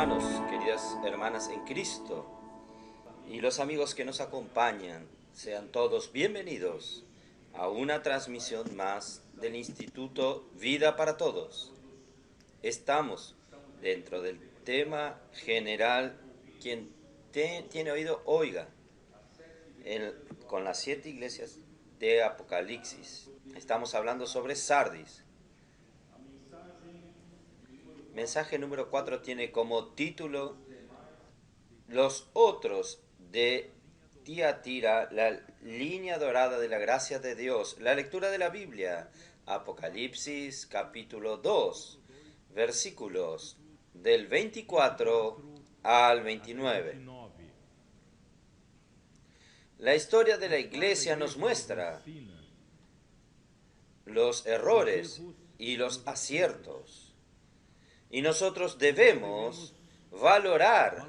hermanos, queridas hermanas en Cristo y los amigos que nos acompañan, sean todos bienvenidos a una transmisión más del Instituto Vida para Todos. Estamos dentro del tema general, quien tiene oído, oiga, con las 7 iglesias de Apocalipsis. Estamos hablando sobre Sardis. Mensaje número 4 tiene como título Los otros de Tiatira, la línea dorada de la gracia de Dios. La lectura de la Biblia, Apocalipsis capítulo 2, versículos del 24 al 29. La historia de la iglesia nos muestra los errores y los aciertos. Y nosotros debemos valorar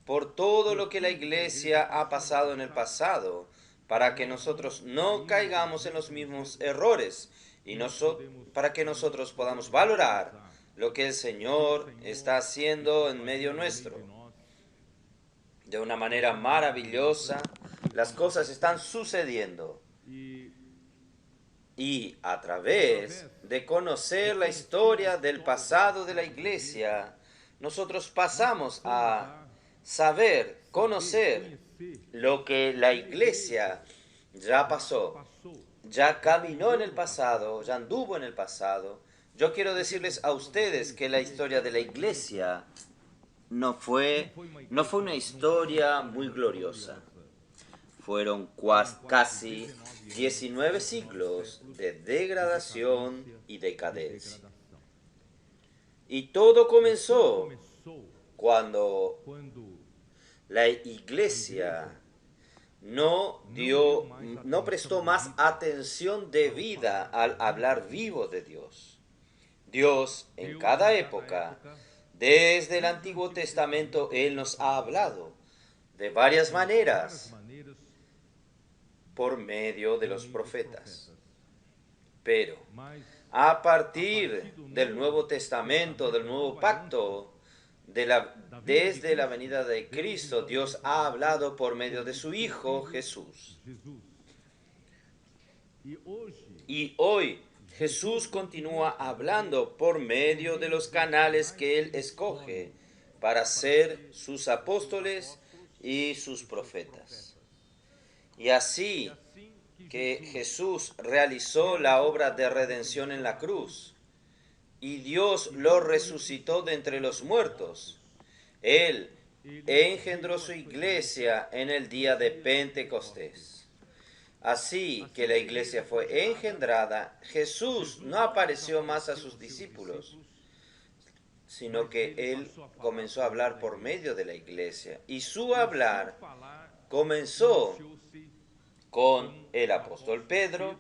por todo lo que la iglesia ha pasado en el pasado, para que nosotros no caigamos en los mismos errores y para que nosotros podamos valorar lo que el Señor está haciendo en medio nuestro. De una manera maravillosa, las cosas están sucediendo. Y a través de conocer la historia del pasado de la iglesia, nosotros pasamos a saber, conocer lo que la iglesia ya pasó, ya caminó en el pasado, ya anduvo en el pasado. Yo quiero decirles a ustedes que la historia de la iglesia no fue una historia muy gloriosa. Fueron casi 19 siglos de degradación y decadencia. Y todo comenzó cuando la iglesia no prestó más atención debida al hablar vivo de Dios. Dios en cada época, desde el Antiguo Testamento, Él nos ha hablado de varias maneras por medio de los profetas. Pero a partir del Nuevo Testamento, del Nuevo Pacto, desde la venida de Cristo, Dios ha hablado por medio de su Hijo Jesús. Y hoy Jesús continúa hablando por medio de los canales que Él escoge para ser sus apóstoles y sus profetas. Y así que Jesús realizó la obra de redención en la cruz y Dios lo resucitó de entre los muertos. Él engendró su iglesia en el día de Pentecostés. Así que la iglesia fue engendrada, Jesús no apareció más a sus discípulos, sino que Él comenzó a hablar por medio de la iglesia. Y su hablar comenzó con el apóstol Pedro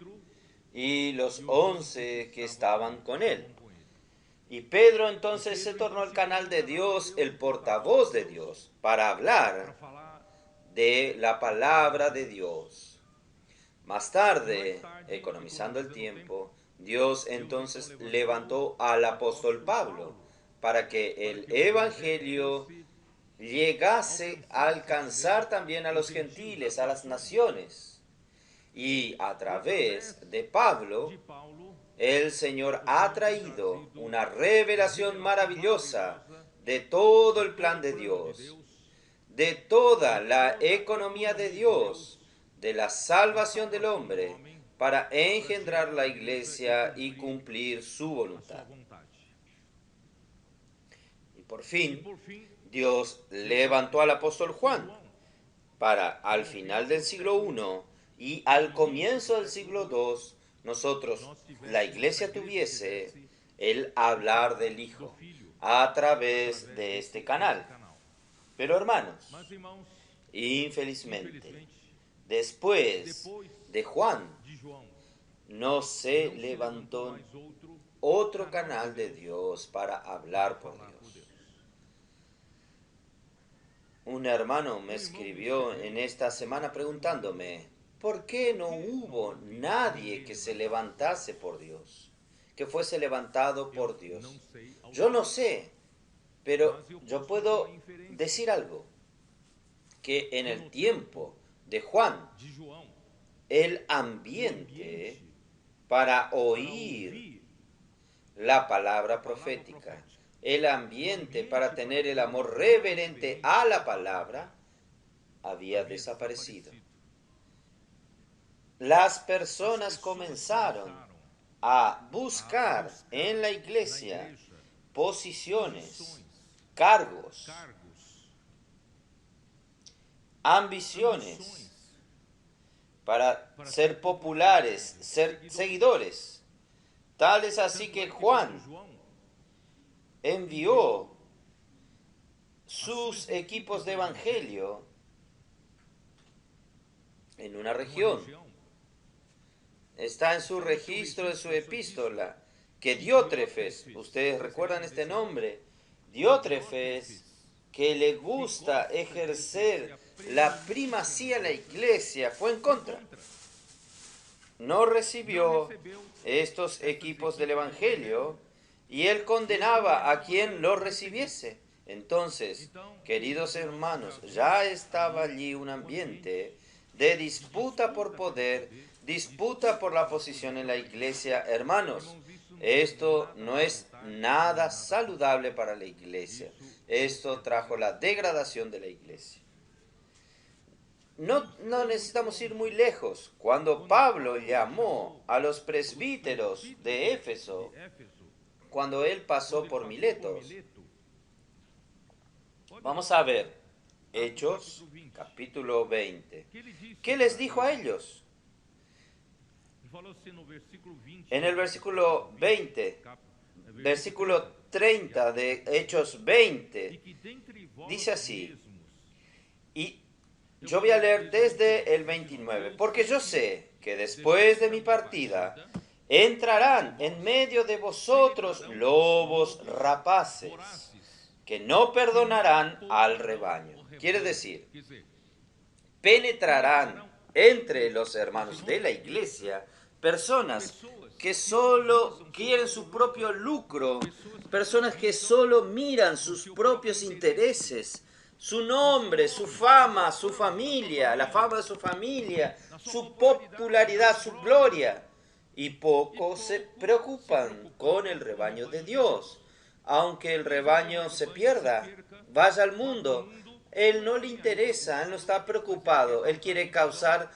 y los 11 que estaban con él. Y Pedro entonces se tornó el canal de Dios, el portavoz de Dios, para hablar de la palabra de Dios. Más tarde, economizando el tiempo, Dios entonces levantó al apóstol Pablo para que el evangelio llegase a alcanzar también a los gentiles, a las naciones. Y a través de Pablo, el Señor ha traído una revelación maravillosa de todo el plan de Dios, de toda la economía de Dios, de la salvación del hombre, para engendrar la iglesia y cumplir su voluntad. Y por fin, Dios levantó al apóstol Juan para al final del siglo I y al comienzo del siglo II, nosotros, la iglesia, tuviese el hablar del Hijo a través de este canal. Pero hermanos, infelizmente, después de Juan, no se levantó otro canal de Dios para hablar por Dios. Un hermano me escribió en esta semana preguntándome, ¿por qué no hubo nadie que se levantase por Dios? Que fuese levantado por Dios. Yo no sé. Pero yo puedo decir algo, que en el tiempo de Juan, el ambiente para oír la palabra profética, el ambiente para tener el amor reverente a la palabra, había desaparecido. Las personas comenzaron a buscar en la iglesia posiciones, cargos, ambiciones, para ser populares, ser seguidores. Tal es así que Juan envió sus equipos de evangelio en una región. Está en su registro de su epístola que Diótrefes, ustedes recuerdan este nombre, Diótrefes, que le gusta ejercer la primacía en la iglesia, fue en contra. No recibió estos equipos del evangelio y él condenaba a quien lo recibiese. Entonces, queridos hermanos, ya estaba allí un ambiente de disputa por poder, disputa por la posición en la iglesia. Hermanos, esto no es nada saludable para la iglesia. Esto trajo la degradación de la iglesia. No necesitamos ir muy lejos. Cuando Pablo llamó a los presbíteros de Éfeso, cuando él pasó por Miletos, vamos a ver Hechos, capítulo 20. ¿Qué les dijo a ellos? En el versículo 20, versículo 30 de Hechos 20, dice así, y yo voy a leer desde el 29, porque yo sé que después de mi partida entrarán en medio de vosotros lobos rapaces, que no perdonarán al rebaño. Quiere decir, penetrarán entre los hermanos de la iglesia personas que solo quieren su propio lucro, personas que solo miran sus propios intereses, su nombre, su fama, su familia, la fama de su familia, su popularidad, su gloria, y poco se preocupan con el rebaño de Dios. Aunque el rebaño se pierda, vaya al mundo, él no le interesa, él no está preocupado, él quiere causar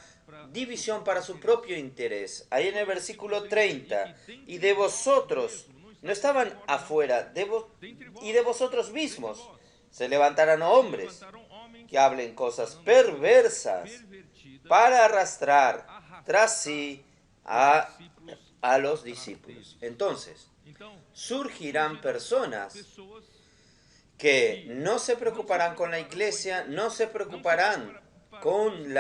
división para su propio interés. Ahí en el versículo 30, y de vosotros, no estaban afuera, y de vosotros mismos se levantarán hombres que hablen cosas perversas para arrastrar tras sí a los discípulos. Entonces, surgirán personas que no se preocuparán con la iglesia, no se preocuparán con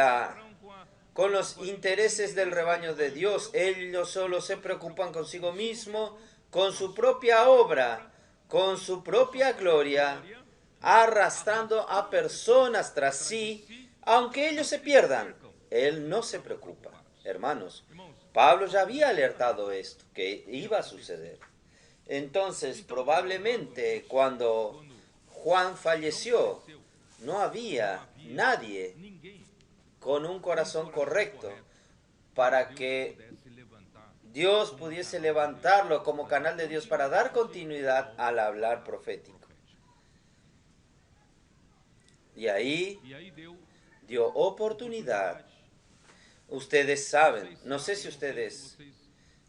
los intereses del rebaño de Dios. Ellos solo se preocupan consigo mismo, con su propia obra, con su propia gloria, arrastrando a personas tras sí, aunque ellos se pierdan. Él no se preocupa. Hermanos, Pablo ya había alertado esto, que iba a suceder. Entonces, probablemente cuando Juan falleció, no había nadie con un corazón correcto para que Dios pudiese levantarlo como canal de Dios para dar continuidad al hablar profético. Y ahí dio oportunidad. Ustedes saben, no sé si ustedes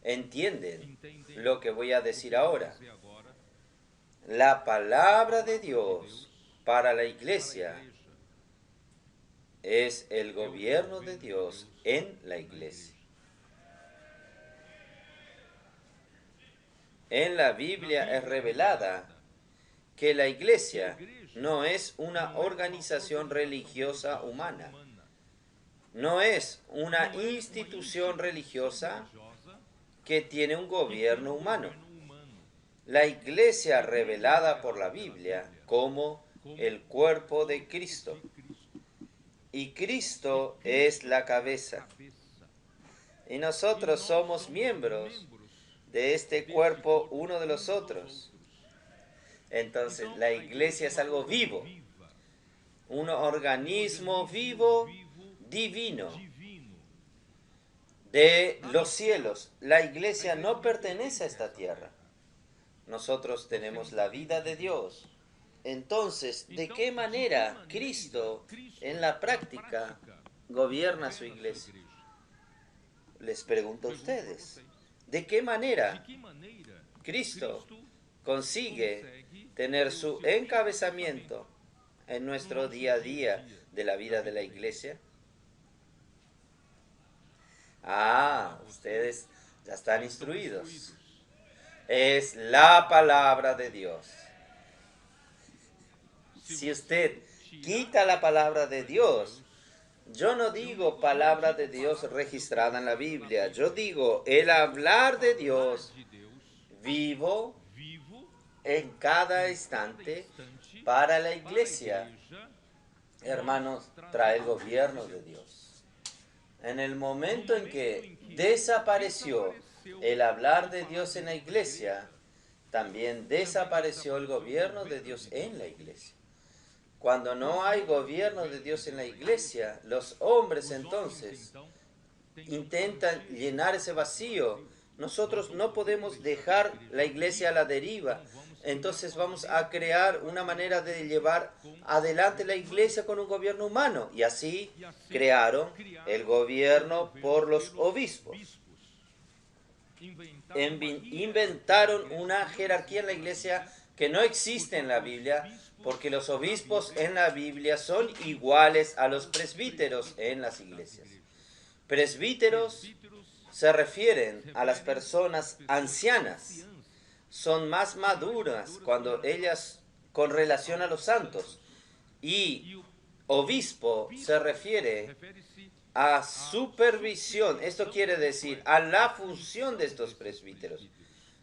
entienden lo que voy a decir ahora. La palabra de Dios para la iglesia es el gobierno de Dios en la iglesia. En la Biblia es revelada que la iglesia no es una organización religiosa humana, no es una institución religiosa que tiene un gobierno humano. La iglesia revelada por la Biblia como el cuerpo de Cristo. Y Cristo es la cabeza. Y nosotros somos miembros de este cuerpo uno de los otros. Entonces, la iglesia es algo vivo, un organismo vivo, divino, de los cielos. La iglesia no pertenece a esta tierra. Nosotros tenemos la vida de Dios. Entonces, ¿de qué manera Cristo en la práctica gobierna su iglesia? Les pregunto a ustedes, ¿de qué manera Cristo consigue tener su encabezamiento en nuestro día a día de la vida de la iglesia? Ustedes ya están instruidos. Es la palabra de Dios. Si usted quita la palabra de Dios, yo no digo palabra de Dios registrada en la Biblia, yo digo el hablar de Dios vivo en cada instante para la iglesia. Hermanos, trae el gobierno de Dios. En el momento en que desapareció el hablar de Dios en la iglesia, también desapareció el gobierno de Dios en la iglesia. Cuando no hay gobierno de Dios en la iglesia, los hombres entonces intentan llenar ese vacío. Nosotros no podemos dejar la iglesia a la deriva. Entonces vamos a crear una manera de llevar adelante la iglesia con un gobierno humano. Y así crearon el gobierno por los obispos. Inventaron una jerarquía en la iglesia que no existe en la Biblia, porque los obispos en la Biblia son iguales a los presbíteros en las iglesias. Presbíteros se refieren a las personas ancianas, son más maduras cuando ellas con relación a los santos, y obispo se refiere a supervisión, esto quiere decir a la función de estos presbíteros.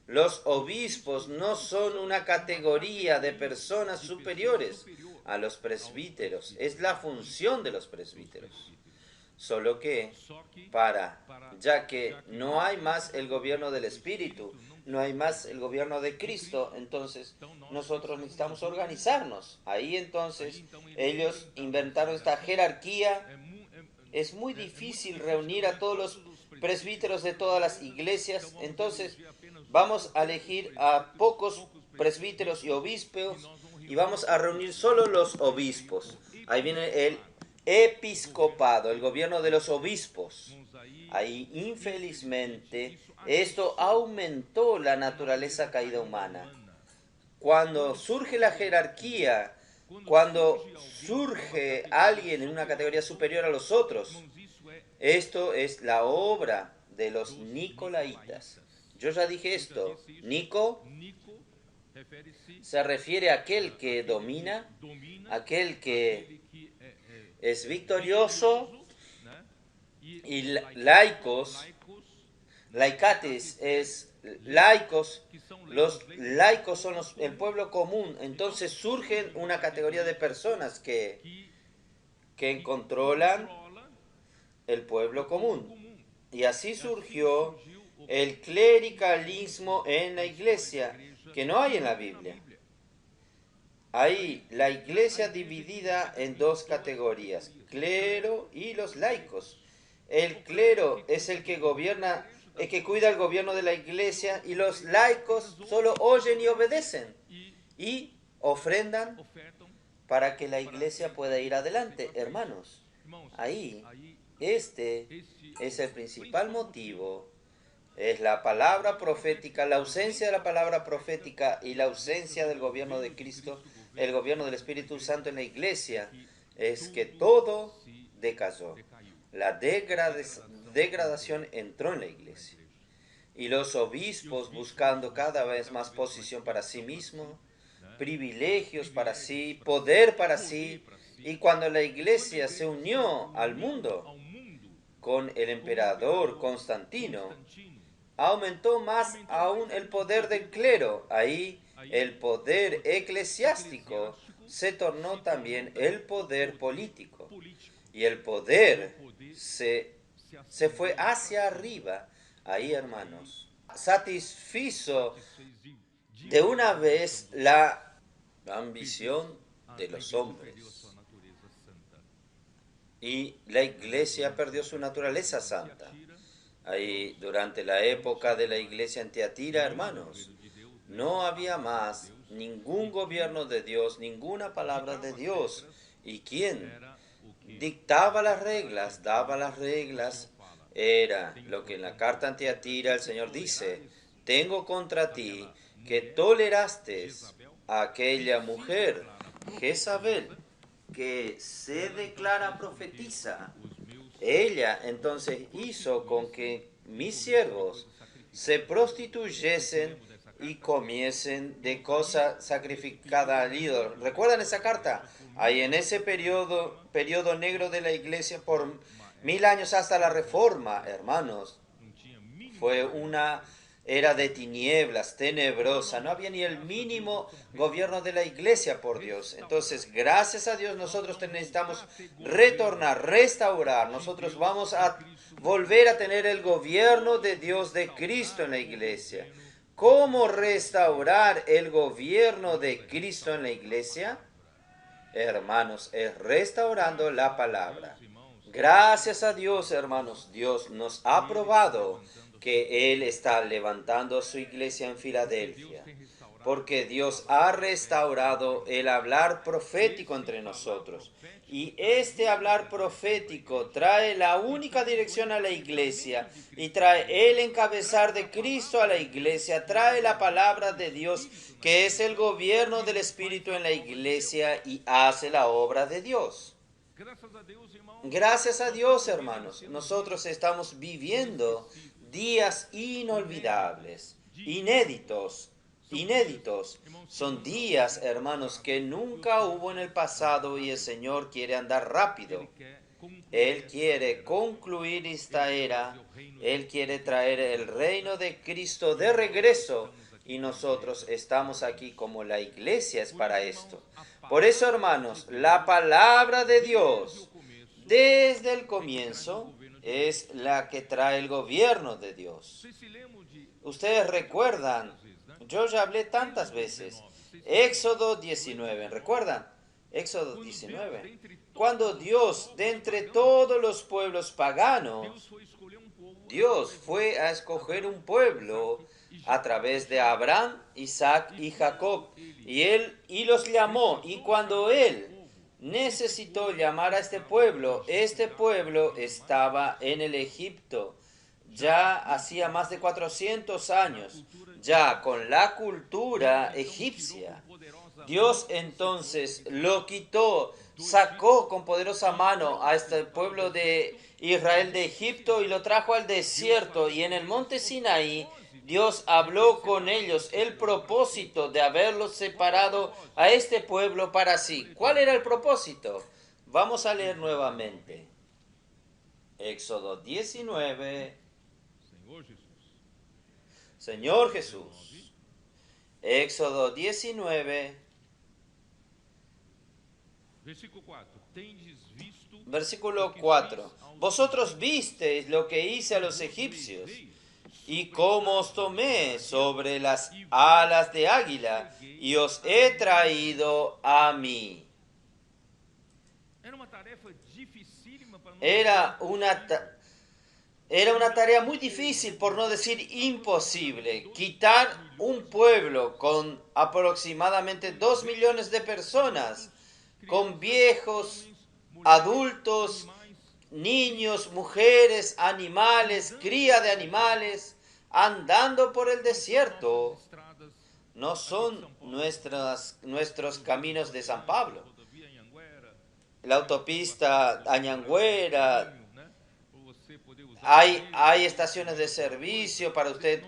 Los obispos no son una categoría de personas superiores a los presbíteros, es la función de los presbíteros. Solo que ya que no hay más el gobierno del Espíritu, no hay más el gobierno de Cristo, entonces nosotros necesitamos organizarnos. Ahí entonces ellos inventaron esta jerarquía. Es muy difícil reunir a todos los presbíteros de todas las iglesias, entonces vamos a elegir a pocos presbíteros y obispos y vamos a reunir solo los obispos. Ahí viene el episcopado, el gobierno de los obispos. Ahí, infelizmente, esto aumentó la naturaleza caída humana. Cuando surge la jerarquía, cuando surge alguien en una categoría superior a los otros, esto es la obra de los nicolaitas. Yo ya dije esto. Nico se refiere a aquel que domina, aquel que es victorioso, y laicos, laicates es laicos, los laicos son el pueblo común. Entonces surgen una categoría de personas que controlan el pueblo común. Y así surgió el clericalismo en la iglesia, que no hay en la Biblia. Hay la iglesia dividida en dos categorías, clero y los laicos. El clero es el que gobierna, el que cuida el gobierno de la iglesia, y los laicos solo oyen y obedecen y ofrendan para que la iglesia pueda ir adelante. Hermanos, ahí este es el principal motivo. Es la palabra profética, la ausencia de la palabra profética y la ausencia del gobierno de Cristo, el gobierno del Espíritu Santo en la iglesia, es que todo decayó. La degradación entró en la iglesia. Y los obispos buscando cada vez más posición para sí mismos, privilegios para sí, poder para sí. Y cuando la iglesia se unió al mundo con el emperador Constantino, aumentó más aún el poder del clero. Ahí el poder eclesiástico se tornó también el poder político. Y el poder se fue hacia arriba. Ahí, hermanos, satisfizo de una vez la la ambición de los hombres. Y la iglesia perdió su naturaleza santa. Ahí, durante la época de la iglesia en Tiatira, hermanos, no había más ningún gobierno de Dios, ninguna palabra de Dios. ¿Y quién dictaba las reglas, daba las reglas? Era lo que en la carta en Tiatira el Señor dice: tengo contra ti que toleraste a aquella mujer, Jezabel, que se declara profetiza. Ella entonces hizo con que mis siervos se prostituyesen y comiesen de cosa sacrificada al ídolo. ¿Recuerdan esa carta? Ahí en ese periodo negro de la iglesia por 1000 años hasta la Reforma, hermanos, fue una era de tinieblas, tenebrosa. No había ni el mínimo gobierno de la iglesia, por Dios. Entonces, gracias a Dios, nosotros necesitamos retornar, restaurar. Nosotros vamos a volver a tener el gobierno de Dios, de Cristo en la iglesia. ¿Cómo restaurar el gobierno de Cristo en la iglesia? Hermanos, es restaurando la palabra. Gracias a Dios, hermanos, Dios nos ha probado que Él está levantando su iglesia en Filadelfia, porque Dios ha restaurado el hablar profético entre nosotros. Y este hablar profético trae la única dirección a la iglesia y trae el encabezar de Cristo a la iglesia, trae la palabra de Dios, que es el gobierno del Espíritu en la iglesia, y hace la obra de Dios. Gracias a Dios, hermanos, nosotros estamos viviendo días inolvidables, inéditos. Son días, hermanos, que nunca hubo en el pasado, y el Señor quiere andar rápido. Él quiere concluir esta era. Él quiere traer el reino de Cristo de regreso, y nosotros estamos aquí como la iglesia es para esto. Por eso, hermanos, la palabra de Dios desde el comienzo es la que trae el gobierno de Dios. Ustedes recuerdan, yo ya hablé tantas veces, Éxodo 19, ¿recuerdan? Éxodo 19, cuando Dios, de entre todos los pueblos paganos, Dios fue a escoger un pueblo a través de Abraham, Isaac y Jacob, y los llamó, y cuando Él necesitó llamar a este pueblo estaba en el Egipto, ya hacía más de 400 años, ya con la cultura egipcia. Dios entonces lo quitó, sacó con poderosa mano a este pueblo de Israel de Egipto y lo trajo al desierto, y en el monte Sinaí Dios habló con ellos el propósito de haberlos separado a este pueblo para sí. ¿Cuál era el propósito? Vamos a leer nuevamente. Éxodo 19. Señor Jesús. Éxodo 19. Versículo 4. Vosotros visteis lo que hice a los egipcios, y cómo os tomé sobre las alas de águila, y os he traído a mí. Era una tarea muy difícil, por no decir imposible, quitar un pueblo con aproximadamente 2 millones de personas, con viejos, adultos, niños, mujeres, animales, cría de animales, andando por el desierto. No son nuestros caminos de San Pablo. La autopista Añangüera, hay estaciones de servicio para usted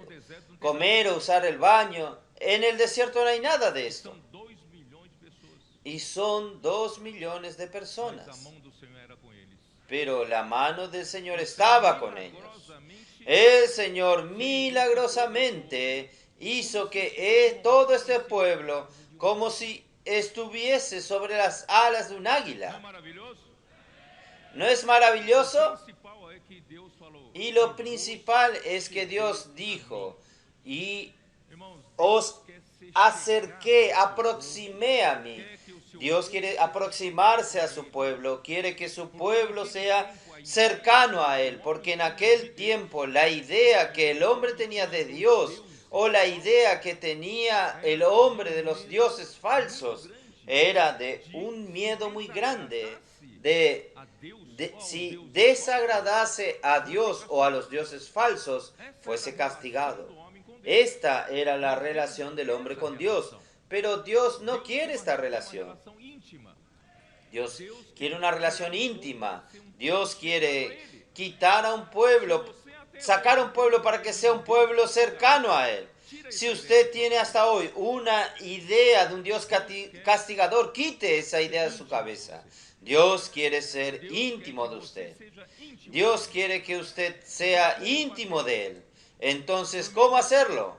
comer o usar el baño. En el desierto no hay nada de esto. Y son 2 millones de personas. Pero la mano del Señor estaba con ellos. El Señor milagrosamente hizo que todo este pueblo, como si estuviese sobre las alas de un águila. ¿No es maravilloso? Y lo principal es que Dios dijo, y os acerqué, aproximé a mí. Dios quiere aproximarse a su pueblo, quiere que su pueblo sea cercano a Él, porque en aquel tiempo la idea que el hombre tenía de Dios o la idea que tenía el hombre de los dioses falsos era de un miedo muy grande, de si desagradase a Dios o a los dioses falsos, fuese castigado. Esta era la relación del hombre con Dios, pero Dios no quiere esta relación. Dios quiere una relación íntima. Dios quiere quitar a un pueblo, sacar a un pueblo para que sea un pueblo cercano a Él. Si usted tiene hasta hoy una idea de un Dios castigador, quite esa idea de su cabeza. Dios quiere ser íntimo de usted. Dios quiere que usted sea íntimo de Él. Entonces, ¿cómo hacerlo?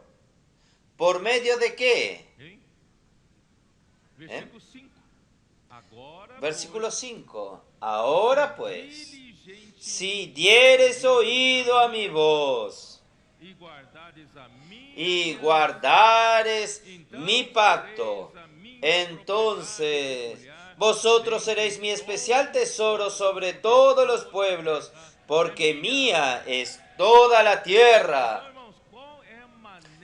¿Por medio de qué? Versículo 5. Ahora pues, si dieres oído a mi voz y guardares mi pacto, entonces vosotros seréis mi especial tesoro sobre todos los pueblos, porque mía es toda la tierra.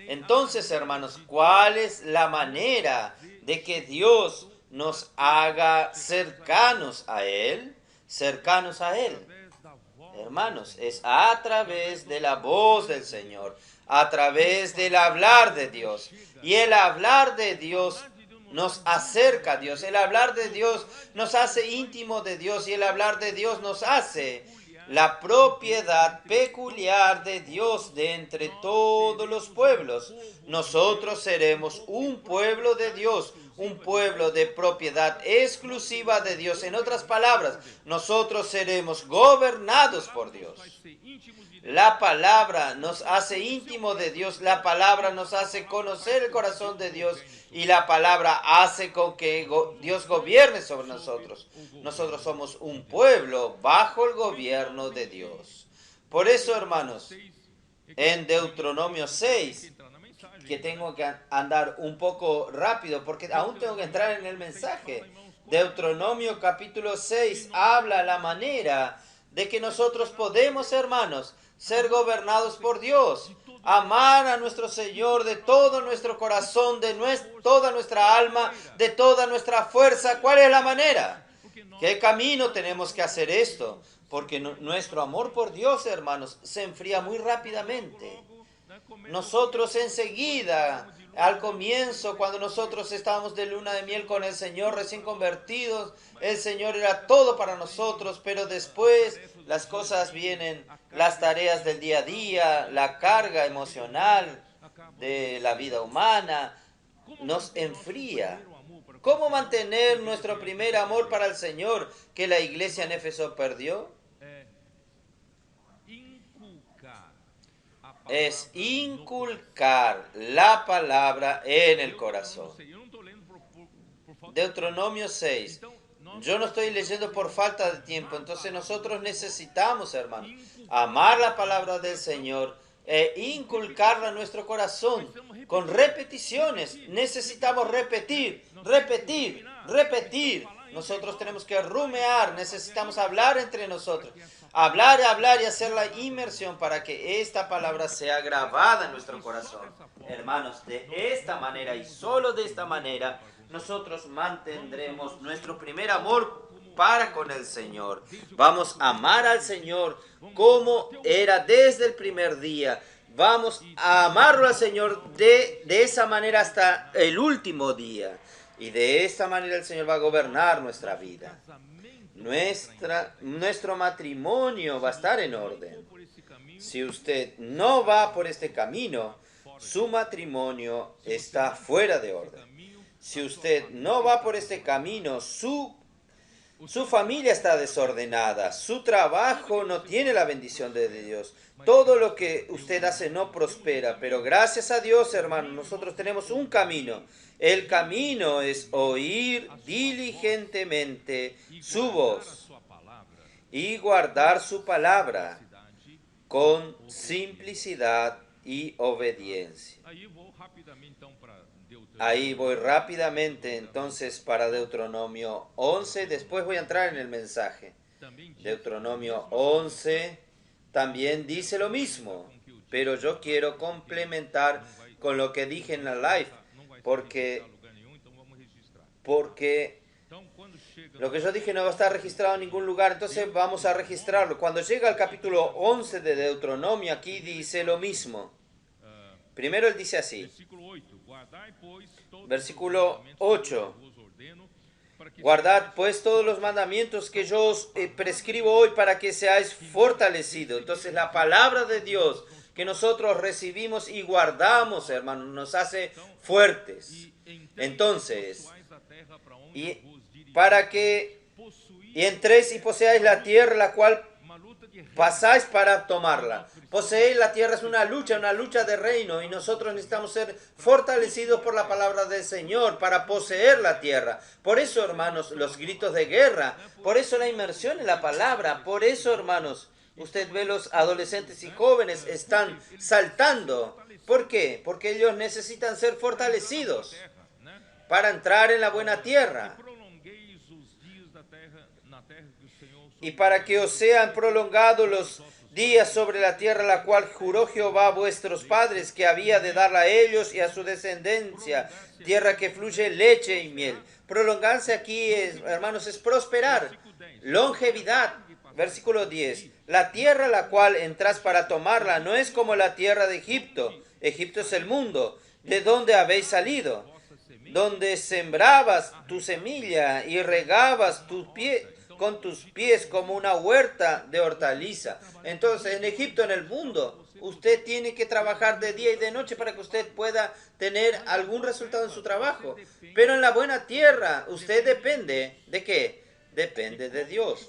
Entonces, hermanos, ¿cuál es la manera de que Dios nos haga cercanos a Él? Cercanos a Él. Hermanos, es a través de la voz del Señor, a través del hablar de Dios. Y el hablar de Dios nos acerca a Dios. El hablar de Dios nos hace íntimo de Dios y el hablar de Dios nos hace la propiedad peculiar de Dios de entre todos los pueblos. Nosotros seremos un pueblo de Dios, un pueblo de propiedad exclusiva de Dios. En otras palabras, nosotros seremos gobernados por Dios. La palabra nos hace íntimo de Dios, la palabra nos hace conocer el corazón de Dios y la palabra hace con que Dios gobierne sobre nosotros. Nosotros somos un pueblo bajo el gobierno de Dios. Por eso, hermanos, en Deuteronomio 6, que tengo que andar un poco rápido porque aún tengo que entrar en el mensaje. Deuteronomio capítulo 6 habla la manera de que nosotros podemos, hermanos, ser gobernados por Dios, amar a nuestro Señor de todo nuestro corazón, de toda nuestra alma, de toda nuestra fuerza. ¿Cuál es la manera? ¿Qué camino tenemos que hacer esto? Porque nuestro amor por Dios, hermanos, se enfría muy rápidamente. Nosotros enseguida, al comienzo, cuando nosotros estábamos de luna de miel con el Señor, recién convertidos, el Señor era todo para nosotros, pero después las cosas vienen, las tareas del día a día, la carga emocional de la vida humana, nos enfría. ¿Cómo mantener nuestro primer amor para el Señor que la iglesia en Éfeso perdió? Es inculcar la palabra en el corazón. Deuteronomio 6. Yo no estoy leyendo por falta de tiempo, entonces nosotros necesitamos, hermanos, amar la palabra del Señor e inculcarla en nuestro corazón con repeticiones. Necesitamos repetir, repetir, repetir. Nosotros tenemos que rumear, necesitamos hablar entre nosotros. Hablar y hacer la inmersión para que esta palabra sea grabada en nuestro corazón. Hermanos, de esta manera y solo de esta manera, nosotros mantendremos nuestro primer amor para con el Señor. Vamos a amar al Señor como era desde el primer día. Vamos a amarlo al Señor de esa manera hasta el último día. Y de esta manera el Señor va a gobernar nuestra vida. Nuestro matrimonio va a estar en orden. Si usted no va por este camino, su matrimonio está fuera de orden. Si usted no va por este camino, su familia está desordenada, su trabajo no tiene la bendición de Dios. Todo lo que usted hace no prospera, pero gracias a Dios, hermano, nosotros tenemos un camino. El camino es oír diligentemente su voz y guardar su palabra con simplicidad y obediencia. Ahí voy rápidamente entonces para Deuteronomio 11, después voy a entrar en el mensaje. Deuteronomio 11 también dice lo mismo, pero yo quiero complementar con lo que dije en la live, porque lo que yo dije no va a estar registrado en ningún lugar, entonces vamos a registrarlo. Cuando llega al capítulo 11 de Deuteronomio, aquí dice lo mismo. Primero él dice así, versículo 8. Guardad pues todos los mandamientos que yo os prescribo hoy para que seáis fortalecidos. Entonces la palabra de Dios que nosotros recibimos y guardamos, hermanos, nos hace fuertes. Entonces, para que entréis y poseáis la tierra, la cual pasáis para tomarla. Poseer la tierra es una lucha de reino, y nosotros necesitamos ser fortalecidos por la palabra del Señor para poseer la tierra. Por eso, hermanos, los gritos de guerra, por eso la inmersión en la palabra, por eso, hermanos, usted ve los adolescentes y jóvenes están saltando. ¿Por qué? Porque ellos necesitan ser fortalecidos para entrar en la buena tierra. Y para que os sean prolongados los días sobre la tierra, la cual juró Jehová a vuestros padres, que había de darla a ellos y a su descendencia, tierra que fluye leche y miel. Prolongarse aquí, hermanos, es prosperar, longevidad. Versículo 10. La tierra a la cual entras para tomarla no es como la tierra de Egipto. Egipto es el mundo, de donde habéis salido, donde sembrabas tu semilla y regabas tus pies con tus pies como una huerta de hortaliza. Entonces, en Egipto, en el mundo, usted tiene que trabajar de día y de noche para que usted pueda tener algún resultado en su trabajo. Pero en la buena tierra, usted depende ¿de qué? Depende de Dios.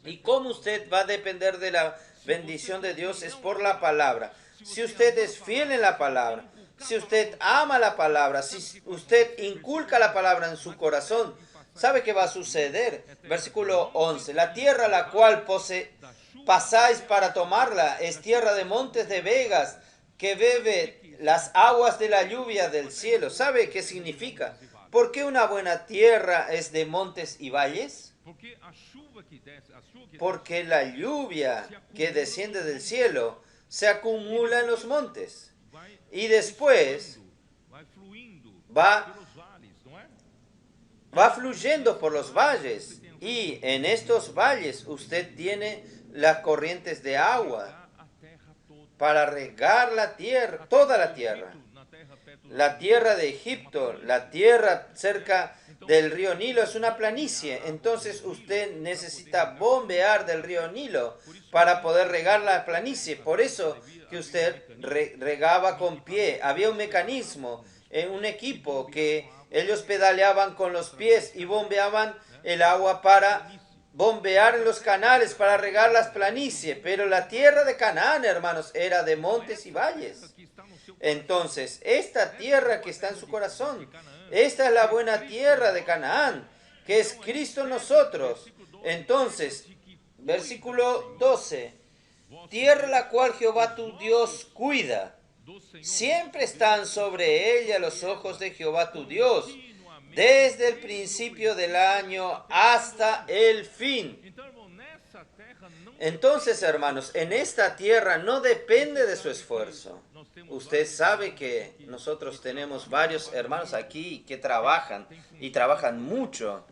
¿Y cómo usted va a depender de la bendición de Dios? Es por la palabra. Si usted es fiel en la palabra, si usted ama la palabra, si usted inculca la palabra en su corazón, ¿sabe qué va a suceder? Versículo 11. La tierra a la cual pasáis para tomarla es tierra de montes de vegas, que bebe las aguas de la lluvia del cielo. ¿Sabe qué significa? ¿Por qué una buena tierra es de montes y valles? Porque la lluvia que desciende del cielo se acumula en los montes y después va fluyendo por los valles, y en estos valles usted tiene las corrientes de agua para regar la tierra, toda la tierra. La tierra de Egipto, la tierra cerca del río Nilo es una planicie, entonces usted necesita bombear del río Nilo para poder regar la planicie. Por eso que usted regaba con pie. Había un mecanismo, un equipo que ellos pedaleaban con los pies y bombeaban el agua para bombear en los canales, para regar las planicies. Pero la tierra de Canaán, hermanos, era de montes y valles. Entonces, esta tierra que está en su corazón, esta es la buena tierra de Canaán, que es Cristo en nosotros. Entonces, versículo 12. Tierra la cual Jehová tu Dios cuida. Siempre están sobre ella los ojos de Jehová tu Dios, desde el principio del año hasta el fin. Entonces, hermanos, en esta tierra no depende de su esfuerzo. Usted sabe que nosotros tenemos varios hermanos aquí que trabajan y trabajan mucho.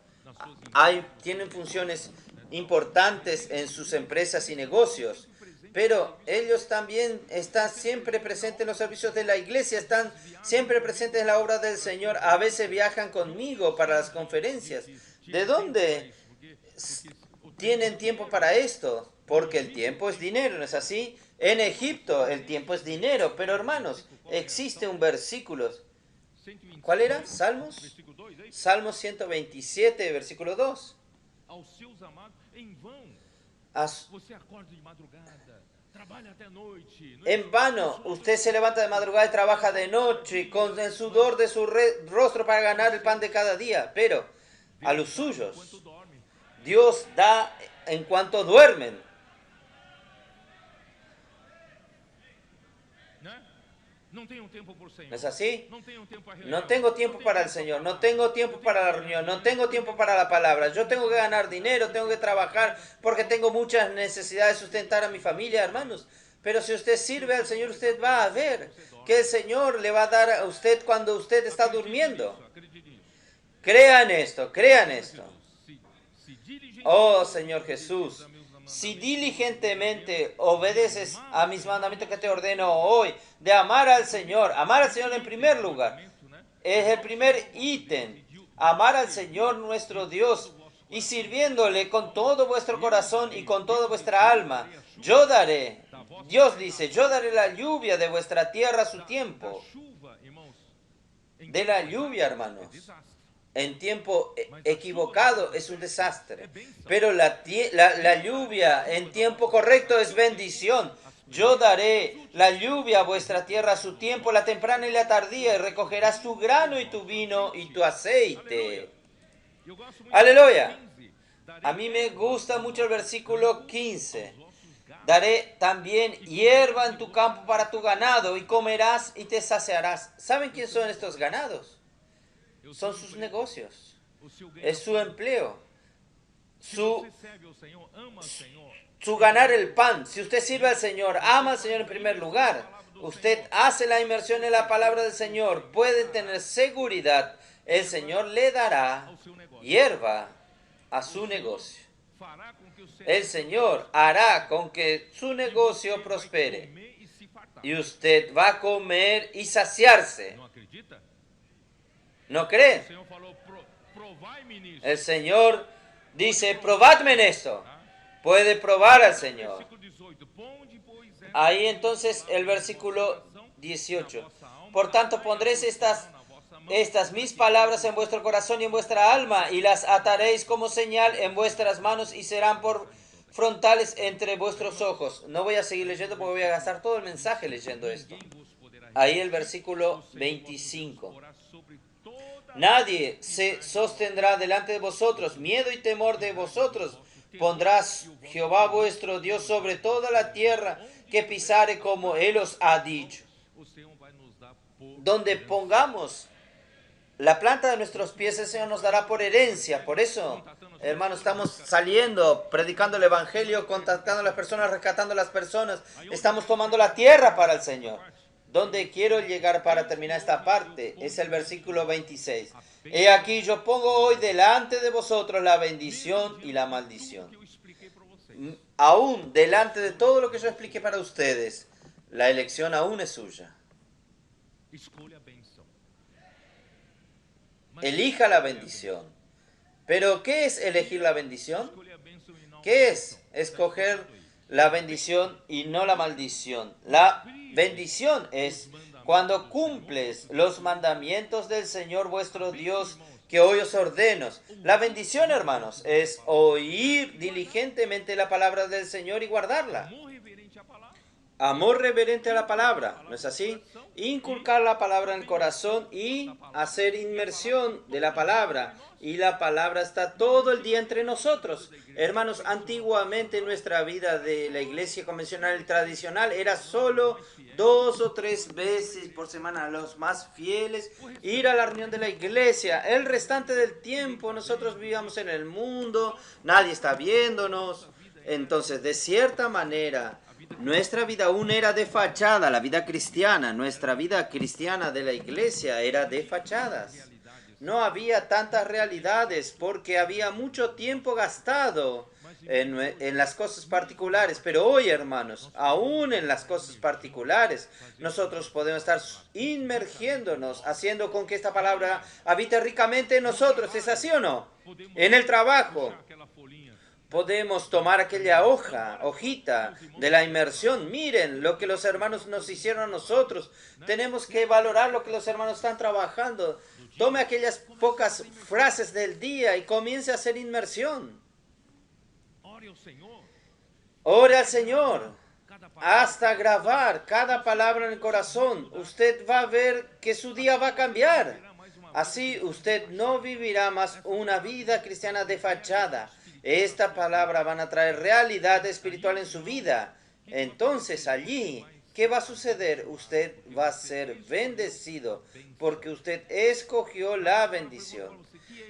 Tienen funciones importantes en sus empresas y negocios, pero ellos también están siempre presentes en los servicios de la iglesia, están siempre presentes en la obra del Señor. A veces viajan conmigo para las conferencias. ¿De dónde tienen tiempo para esto? Porque el tiempo es dinero, ¿no es así? En Egipto el tiempo es dinero, pero hermanos, existe un versículo. ¿Cuál era? ¿Salmos? Salmos 127, versículo 2. En vano usted se levanta de madrugada y trabaja de noche con el sudor de su rostro para ganar el pan de cada día, pero a los suyos Dios da en cuanto duermen. ¿No es así? No tengo tiempo para el Señor, no tengo tiempo para la reunión, no tengo tiempo para la palabra. Yo tengo que ganar dinero, tengo que trabajar porque tengo muchas necesidades de sustentar a mi familia, hermanos. Pero si usted sirve al Señor, usted va a ver que el Señor le va a dar a usted cuando usted está durmiendo. Crean esto, crean esto. Oh Señor Jesús, si diligentemente obedeces a mis mandamientos que te ordeno hoy, de amar al Señor en primer lugar, es el primer ítem, amar al Señor nuestro Dios y sirviéndole con todo vuestro corazón y con toda vuestra alma, yo daré, Dios dice, yo daré la lluvia de vuestra tierra a su tiempo. De la lluvia, hermanos. En tiempo equivocado es un desastre, pero la lluvia en tiempo correcto es bendición. Yo daré la lluvia a vuestra tierra a su tiempo, la temprana y la tardía, y recogerás tu grano y tu vino y tu aceite. Aleluya. A mí me gusta mucho el versículo 15. Daré también hierba en tu campo para tu ganado, y comerás y te saciarás. ¿Saben quién son estos ganados? Son sus negocios, es su empleo, su ganar el pan. Si usted sirve al Señor, ama al Señor en primer lugar, usted hace la inmersión en la palabra del Señor, puede tener seguridad, el Señor le dará hierba a su negocio. El Señor hará con que su negocio prospere y usted va a comer y saciarse. ¿No cree? El Señor dice, probadme en esto. Puede probar al Señor. Ahí entonces el versículo 18. Por tanto pondréis estas mis palabras en vuestro corazón y en vuestra alma, y las ataréis como señal en vuestras manos y serán por frontales entre vuestros ojos. No voy a seguir leyendo porque voy a gastar todo el mensaje leyendo esto. Ahí el versículo 25. Nadie se sostendrá delante de vosotros, miedo y temor de vosotros pondrás Jehová vuestro Dios sobre toda la tierra que pisare, como Él os ha dicho. Donde pongamos la planta de nuestros pies, el Señor nos dará por herencia. Por eso, hermanos, estamos saliendo, predicando el Evangelio, contactando a las personas, rescatando a las personas. Estamos tomando la tierra para el Señor. Donde quiero llegar para terminar esta parte es el versículo 26. He aquí yo pongo hoy delante de vosotros la bendición y la maldición. Aún delante de todo lo que yo expliqué para ustedes, la elección aún es suya. Elija la bendición. ¿Pero qué es elegir la bendición? ¿Qué es escoger la bendición y no la maldición? La bendición es cuando cumples los mandamientos del Señor vuestro Dios que hoy os ordeno. La bendición, hermanos, es oír diligentemente la palabra del Señor y guardarla. Amor reverente a la palabra, ¿no es así? Inculcar la palabra en el corazón y hacer inmersión de la palabra. Y la palabra está todo el día entre nosotros. Hermanos, antiguamente nuestra vida de la iglesia convencional y tradicional era solo 2 o 3 veces por semana, los más fieles, ir a la reunión de la iglesia. El restante del tiempo nosotros vivíamos en el mundo, nadie está viéndonos. Entonces, de cierta manera, nuestra vida aún era de fachada, la vida cristiana, nuestra vida cristiana de la iglesia era de fachadas. No había tantas realidades porque había mucho tiempo gastado en las cosas particulares. Pero hoy, hermanos, aún en las cosas particulares, nosotros podemos estar inmergiéndonos, haciendo con que esta palabra habite ricamente en nosotros. ¿Es así o no? En el trabajo. Podemos tomar aquella hojita de la inmersión. Miren lo que los hermanos nos hicieron a nosotros. Tenemos que valorar lo que los hermanos están trabajando. Tome aquellas pocas frases del día y comience a hacer inmersión. Ore al Señor hasta grabar cada palabra en el corazón. Usted va a ver que su día va a cambiar. Así usted no vivirá más una vida cristiana de fachada. Esta palabra van a traer realidad espiritual en su vida. Entonces allí ¿qué va a suceder? Usted va a ser bendecido porque usted escogió la bendición.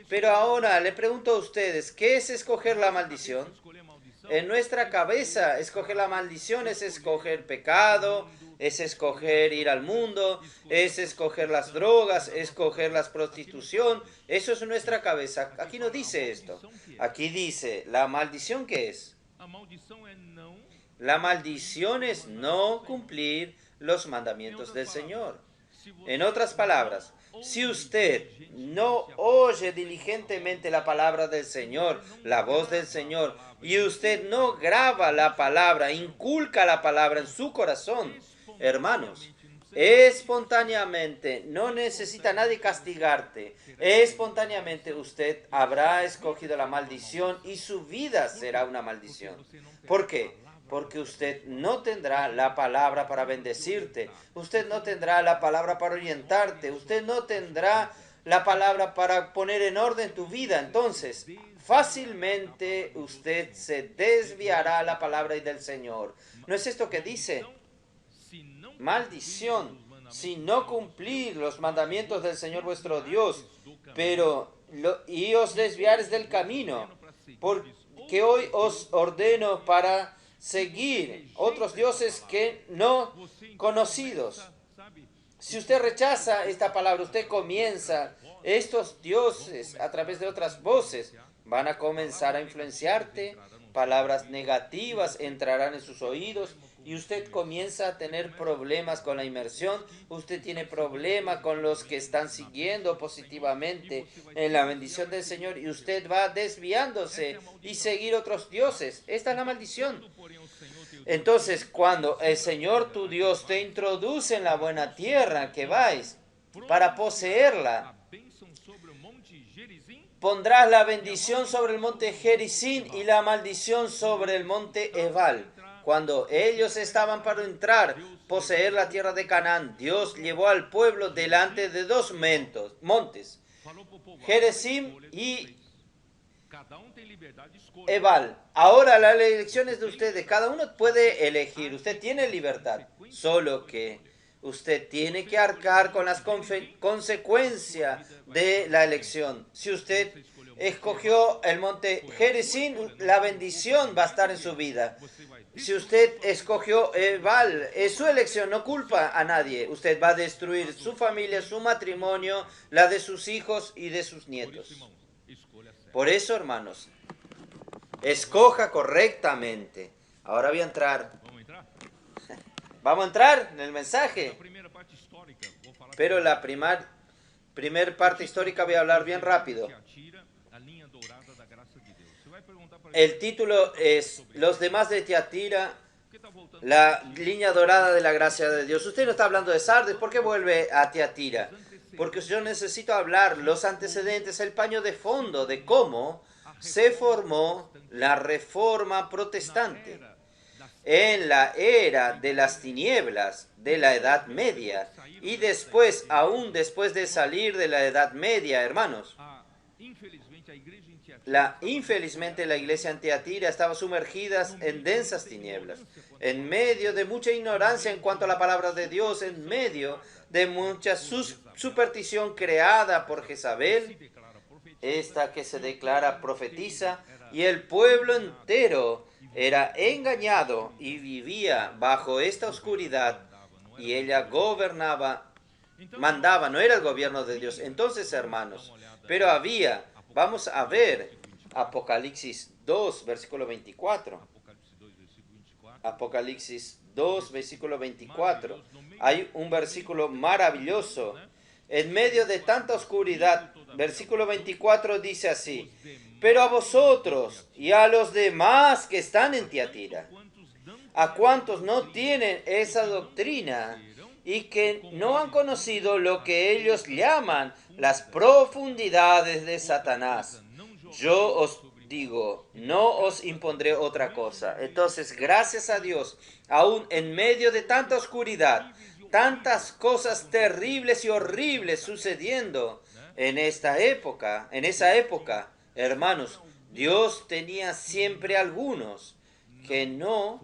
Pero ahora le pregunto a ustedes, ¿qué es escoger la maldición? En nuestra cabeza, escoger la maldición es escoger pecado, es escoger ir al mundo, es escoger las drogas, escoger la prostitución. Eso es en nuestra cabeza. Aquí no dice esto. Aquí dice, ¿la maldición qué es? La maldición es no cumplir los mandamientos del Señor. En otras palabras, si usted no oye diligentemente la palabra del Señor, la voz del Señor, y usted no graba la palabra, inculca la palabra en su corazón, hermanos, espontáneamente, no necesita nadie castigarte, espontáneamente usted habrá escogido la maldición y su vida será una maldición. ¿Por qué? Porque usted no tendrá la palabra para bendecirte, usted no tendrá la palabra para orientarte, usted no tendrá la palabra para poner en orden tu vida. Entonces, fácilmente usted se desviará a la palabra del Señor. ¿No es esto que dice? Maldición, si no cumplir los mandamientos del Señor vuestro Dios, y os desviares del camino, porque hoy os ordeno para seguir otros dioses que no conocidos. Si usted rechaza esta palabra, usted comienza, estos dioses a través de otras voces van a comenzar a influenciarte, palabras negativas entrarán en sus oídos y usted comienza a tener problemas con la inmersión, usted tiene problemas con los que están siguiendo positivamente en la bendición del Señor y usted va desviándose y seguir otros dioses. Esta es la maldición. Entonces, cuando el Señor tu Dios te introduce en la buena tierra que vais para poseerla, pondrás la bendición sobre el monte Gerizim y la maldición sobre el monte Ebal. Cuando ellos estaban para entrar, poseer la tierra de Canaán, Dios llevó al pueblo delante de dos montes, Gerizim y Ebal. Ahora la elección es de ustedes, cada uno puede elegir, usted tiene libertad, solo que usted tiene que arcar con las consecuencias de la elección. Si usted escogió el monte Gerizim, la bendición va a estar en su vida. Si usted escogió Ebal, es su elección, no culpa a nadie. Usted va a destruir su familia, su matrimonio, la de sus hijos y de sus nietos. Por eso, hermanos, escoja correctamente. Ahora voy a entrar. Vamos a entrar en el mensaje. Pero la primer parte histórica voy a hablar bien rápido. El título es Los demás de Tiatira, la línea dorada de la gracia de Dios. Usted no está hablando de Sardes, ¿por qué vuelve a Tiatira? Porque yo necesito hablar los antecedentes, el paño de fondo de cómo se formó la reforma protestante en la era de las tinieblas de la Edad Media y después, aún después de salir de la Edad Media, hermanos. Infelizmente la iglesia en Tiatira estaba sumergida en densas tinieblas, en medio de mucha ignorancia en cuanto a la palabra de Dios, en medio de mucha superstición creada por Jezabel, esta que se declara profetiza, y el pueblo entero era engañado y vivía bajo esta oscuridad, y ella gobernaba, mandaba, no era el gobierno de Dios. Entonces, hermanos, pero vamos a ver Apocalipsis 2, versículo 24. Apocalipsis 2, versículo 24. Hay un versículo maravilloso. En medio de tanta oscuridad, versículo 24 dice así: pero a vosotros y a los demás que están en Tiatira, a cuantos no tienen esa doctrina y que no han conocido lo que ellos llaman las profundidades de Satanás, yo os digo, no os impondré otra cosa. Entonces, gracias a Dios, aún en medio de tanta oscuridad, tantas cosas terribles y horribles sucediendo en esa época, hermanos, Dios tenía siempre algunos que no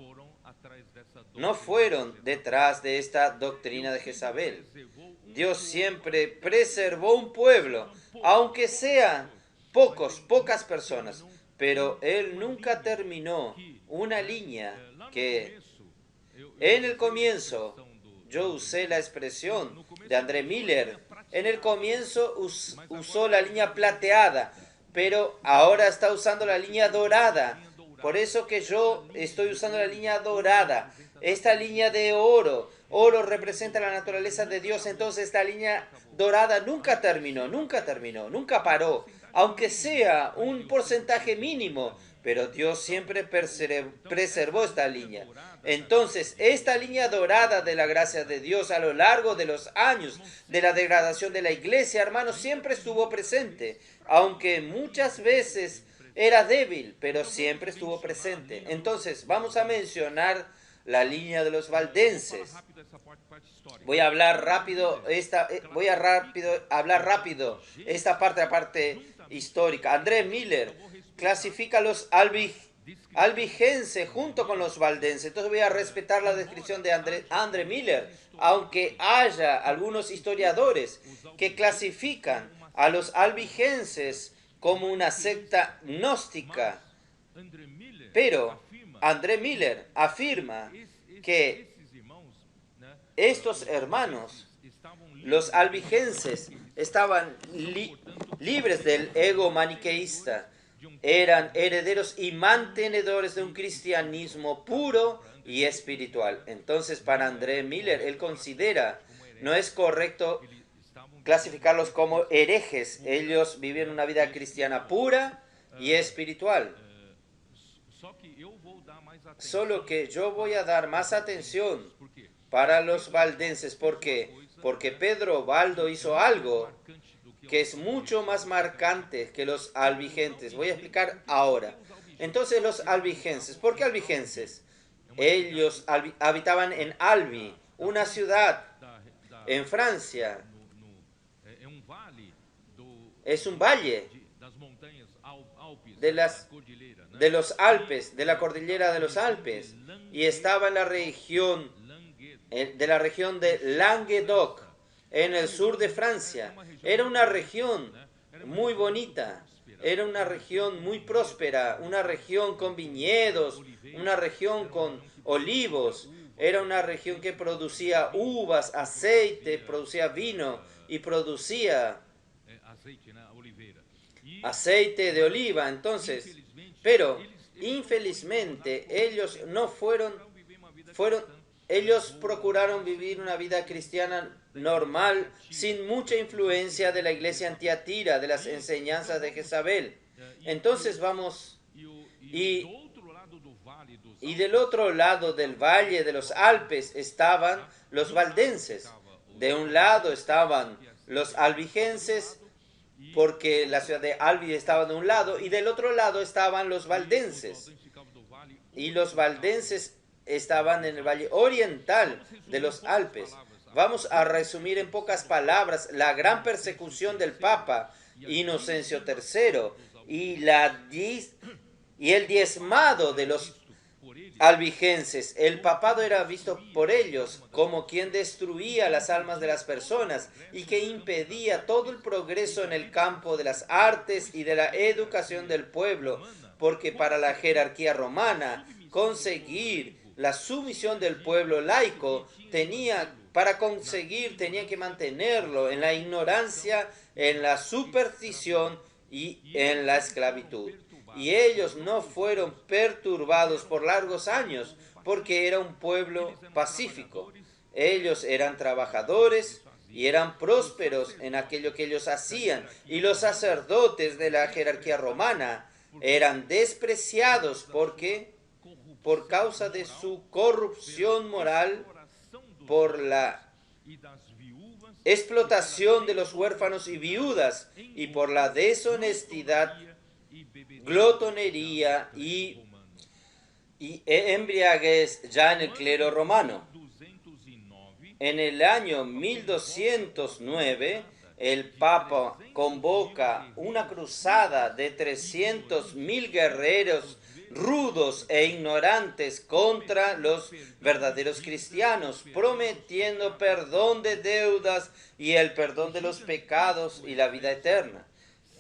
no fueron detrás de esta doctrina de Jezabel. Dios siempre preservó un pueblo, aunque sean pocas personas, pero Él nunca terminó una línea que en el comienzo, yo usé la expresión de André Miller, en el comienzo usó la línea plateada, pero ahora está usando la línea dorada. Por eso que yo estoy usando la línea dorada, esta línea de oro. Oro representa la naturaleza de Dios, entonces esta línea dorada nunca terminó, nunca paró, aunque sea un porcentaje mínimo, pero Dios siempre preservó esta línea. Entonces, esta línea dorada de la gracia de Dios a lo largo de los años de la degradación de la iglesia, hermanos, siempre estuvo presente, aunque muchas veces era débil, pero siempre estuvo presente. Entonces, vamos a mencionar la línea de los valdenses. Voy a hablar rápido esta parte, la parte histórica. André Miller clasifica a los albigenses junto con los valdenses. Entonces voy a respetar la descripción de André Miller, aunque haya algunos historiadores que clasifican a los albigenses como una secta gnóstica. Pero André Miller afirma que estos hermanos, los albigenses, estaban libres del ego maniqueísta, eran herederos y mantenedores de un cristianismo puro y espiritual. Entonces, para André Miller, él considera, no es correcto clasificarlos como herejes. Ellos vivían una vida cristiana pura y espiritual. Solo que yo voy a dar más atención para los valdenses. ¿Por qué? Porque Pedro Baldo hizo algo que es mucho más marcante que los albigenses. Voy a explicar ahora. Entonces los albigenses, ¿por qué albigenses? Ellos habitaban en Albi, una ciudad en Francia. Es un valle de los Alpes, de la cordillera de los Alpes, y estaba en la región de Languedoc, en el sur de Francia. Era una región muy bonita, era una región muy próspera, una región con viñedos, una región con olivos, era una región que producía uvas, aceite, producía vino y producía aceite de oliva. Entonces, pero infelizmente ellos ellos procuraron vivir una vida cristiana normal, sin mucha influencia de la iglesia en Tiatira, de las enseñanzas de Jezabel. Entonces y del otro lado del valle de los Alpes estaban los valdenses. De un lado estaban los albigenses, porque la ciudad de Albi estaba de un lado, y del otro lado estaban los valdenses. Y los valdenses estaban en el valle oriental de los Alpes. Vamos a resumir en pocas palabras la gran persecución del Papa Inocencio III y el diezmado de los albigenses. El papado era visto por ellos como quien destruía las almas de las personas y que impedía todo el progreso en el campo de las artes y de la educación del pueblo, porque para la jerarquía romana conseguir la sumisión del pueblo laico tenían que mantenerlo en la ignorancia, en la superstición y en la esclavitud. Y ellos no fueron perturbados por largos años, porque era un pueblo pacífico. Ellos eran trabajadores y eran prósperos en aquello que ellos hacían. Y los sacerdotes de la jerarquía romana eran despreciados por causa de su corrupción moral, por la explotación de los huérfanos y viudas y por la deshonestidad, glotonería y embriaguez ya en el clero romano. En el año 1209, el Papa convoca una cruzada de 300.000 guerreros rudos e ignorantes contra los verdaderos cristianos, prometiendo perdón de deudas y el perdón de los pecados y la vida eterna.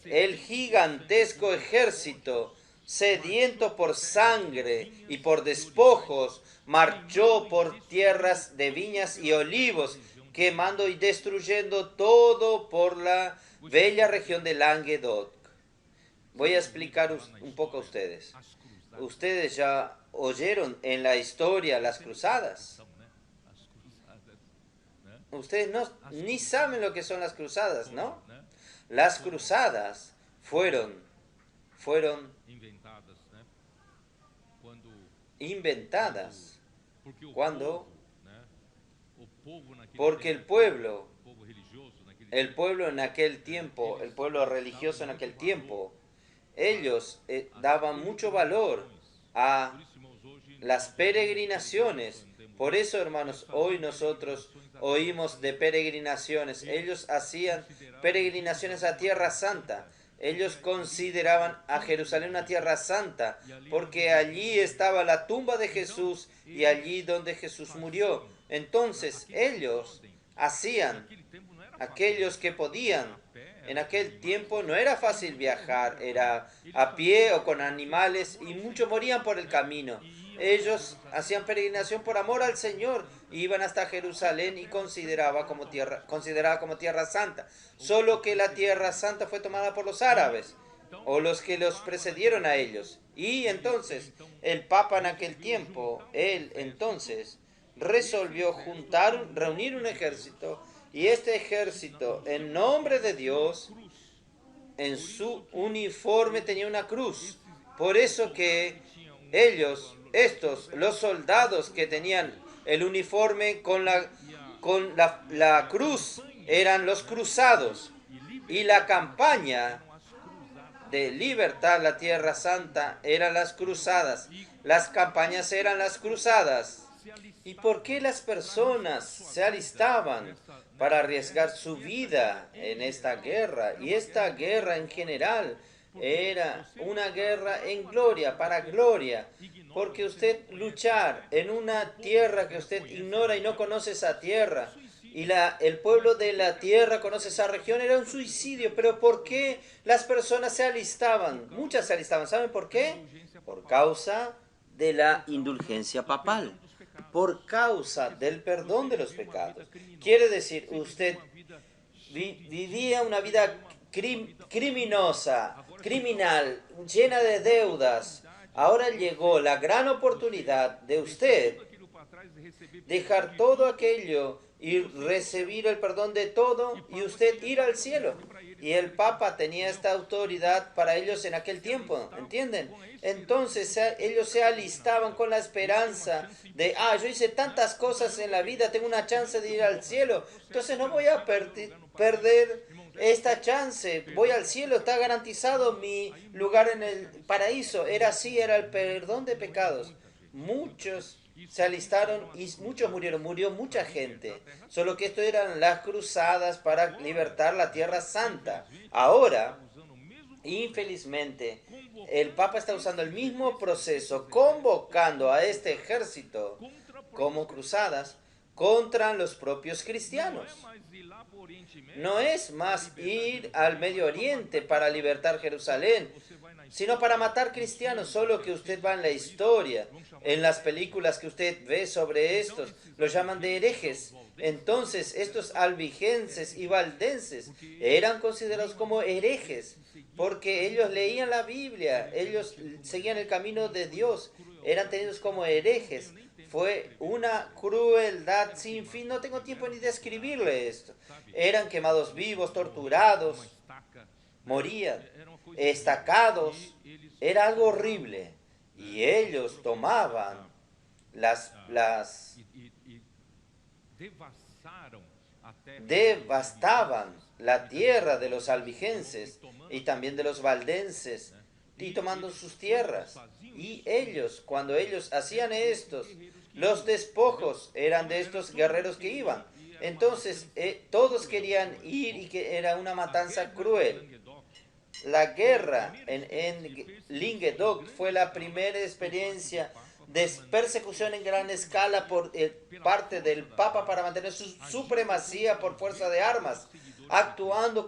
El gigantesco ejército, sediento por sangre y por despojos, marchó por tierras de viñas y olivos, quemando y destruyendo todo por la bella región de Languedoc. Voy a explicar un poco a ustedes. Ustedes ya oyeron en la historia las cruzadas. Ustedes ni saben lo que son las cruzadas, ¿no? Las cruzadas fueron inventadas porque el pueblo en aquel tiempo, el pueblo religioso en aquel tiempo, ellos daban mucho valor a las peregrinaciones. Por eso, hermanos, hoy nosotros oímos de peregrinaciones. Ellos hacían peregrinaciones a Tierra Santa. Ellos consideraban a Jerusalén una tierra santa, porque allí estaba la tumba de Jesús y allí donde Jesús murió. Entonces ellos hacían, aquellos que podían. En aquel tiempo no era fácil viajar, era a pie o con animales y muchos morían por el camino. Ellos hacían peregrinación por amor al Señor, iban hasta Jerusalén y considerada como tierra santa. Solo que la tierra santa fue tomada por los árabes o los que los precedieron a ellos. Y entonces el Papa en aquel tiempo, él entonces resolvió reunir un ejército, y este ejército, en nombre de Dios, en su uniforme tenía una cruz. Por eso que los soldados que tenían el uniforme con la cruz, eran los cruzados. Y la campaña de libertad, la Tierra Santa, eran las cruzadas. Las campañas eran las cruzadas. ¿Y por qué las personas se alistaban para arriesgar su vida en esta guerra? Y esta guerra en general era una guerra en gloria, para gloria. Porque usted luchar en una tierra que usted ignora y no conoce esa tierra, y el pueblo de la tierra conoce esa región, era un suicidio. Pero ¿por qué las personas se alistaban? Muchas se alistaban. ¿Saben por qué? Por causa de la indulgencia papal, por causa del perdón de los pecados. Quiere decir, usted vivía una vida criminal, llena de deudas. Ahora llegó la gran oportunidad de usted dejar todo aquello y recibir el perdón de todo, y usted ir al cielo. Y el Papa tenía esta autoridad para ellos en aquel tiempo, ¿entienden? Entonces ellos se alistaban con la esperanza de, yo hice tantas cosas en la vida, tengo una chance de ir al cielo, entonces no voy a perder esta chance, voy al cielo, está garantizado mi lugar en el paraíso. Era así, era el perdón de pecados. Muchos se alistaron y muchos murió mucha gente. Solo que esto eran las cruzadas para libertar la Tierra Santa. Ahora, infelizmente, el Papa está usando el mismo proceso, convocando a este ejército como cruzadas contra los propios cristianos. No es más ir al Medio Oriente para libertar Jerusalén, sino para matar cristianos. Solo que usted va en la historia, en las películas que usted ve sobre estos, los llaman de herejes. Entonces estos albigenses y valdenses eran considerados como herejes, porque ellos leían la Biblia, ellos seguían el camino de Dios, eran tenidos como herejes. Fue una crueldad sin fin, no tengo tiempo ni de escribirle esto. Eran quemados vivos, torturados, morían, estacados, era algo horrible. Y ellos tomaban devastaban la tierra de los albigenses y también de los valdenses, y tomando sus tierras. Y ellos, cuando ellos hacían estos, los despojos eran de estos guerreros que iban. Entonces todos querían ir, y que era una matanza cruel. La guerra en Lingedok fue la primera experiencia de persecución en gran escala por parte del Papa para mantener su supremacía por fuerza de armas, actuando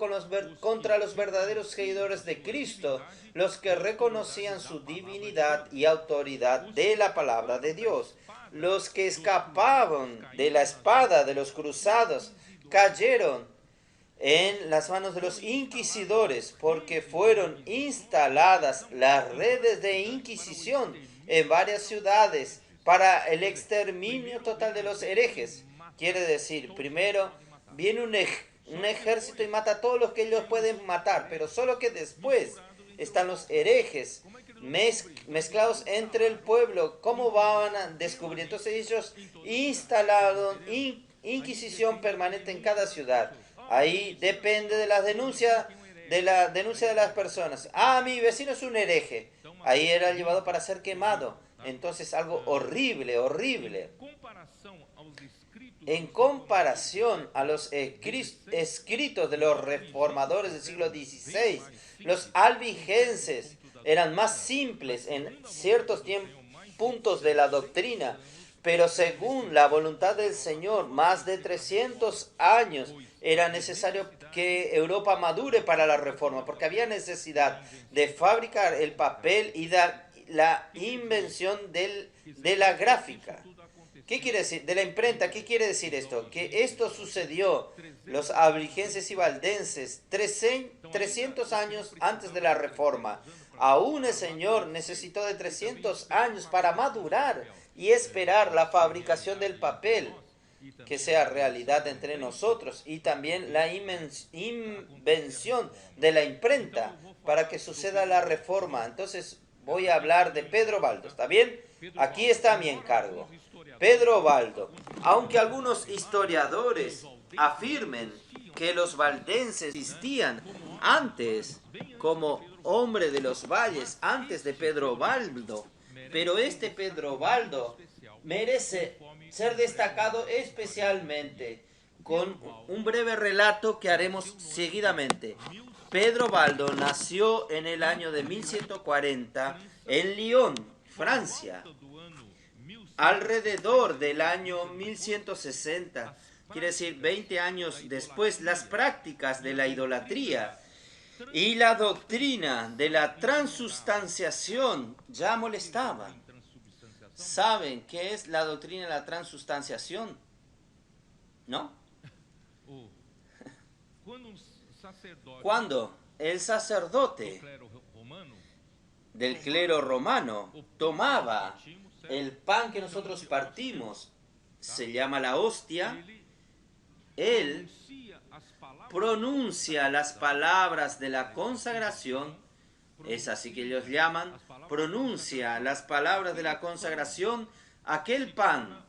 contra los verdaderos seguidores de Cristo, los que reconocían su divinidad y autoridad de la palabra de Dios. Los que escapaban de la espada de los cruzados cayeron en las manos de los inquisidores, porque fueron instaladas las redes de inquisición en varias ciudades para el exterminio total de los herejes. Quiere decir, primero viene un ejército y mata a todos los que ellos pueden matar, pero solo que después están los herejes mezclados entre el pueblo. ¿Cómo van a descubrir? Entonces ellos instalaron inquisición permanente en cada ciudad. Ahí depende de la denuncia de las personas. Ah, mi vecino es un hereje. Ahí era llevado para ser quemado. Entonces algo horrible, horrible. En comparación a los escritos de los reformadores del siglo XVI, los albigenses eran más simples en ciertos puntos de la doctrina, pero según la voluntad del Señor, más de 300 años era necesario que Europa madure para la reforma, porque había necesidad de fabricar el papel y la invención de la gráfica. ¿Qué quiere decir? De la imprenta. ¿Qué quiere decir esto? Que esto sucedió, los albigenses y valdenses, 300 años antes de la reforma. Aún el Señor necesitó de 300 años para madurar y esperar la fabricación del papel, que sea realidad entre nosotros, y también la invención de la imprenta para que suceda la reforma. Entonces voy a hablar de Pedro Baldo, ¿está bien? Aquí está mi encargo. Pedro Baldo. Aunque algunos historiadores afirmen que los valdenses existían antes como hombre de los valles, antes de Pedro Baldo, pero este Pedro Baldo merece ser destacado especialmente con un breve relato que haremos seguidamente. Pedro Baldo nació en el año de 1140 en Lyon, Francia. Alrededor del año 1160, quiere decir 20 años después, las prácticas de la idolatría y la doctrina de la transustanciación ya molestaban. ¿Saben qué es la doctrina de la transustanciación? ¿No? Cuando el sacerdote del clero romano tomaba el pan que nosotros partimos, se llama la hostia, él pronuncia las palabras de la consagración, es así que ellos llaman, pronuncia las palabras de la consagración, aquel pan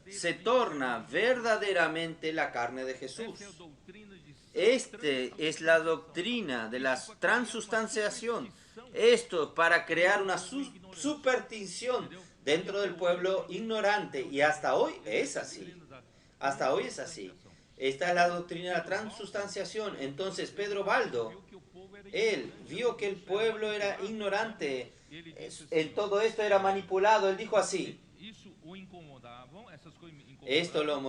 se torna verdaderamente la carne de Jesús. Este es la doctrina de la transustanciación. Esto para crear una superstición dentro del pueblo ignorante, y hasta hoy es así. Hasta hoy es así. Esta es la doctrina de la transustanciación. Entonces Pedro Baldo, él vio que el pueblo era ignorante, en todo esto era manipulado. Él dijo así: esto lo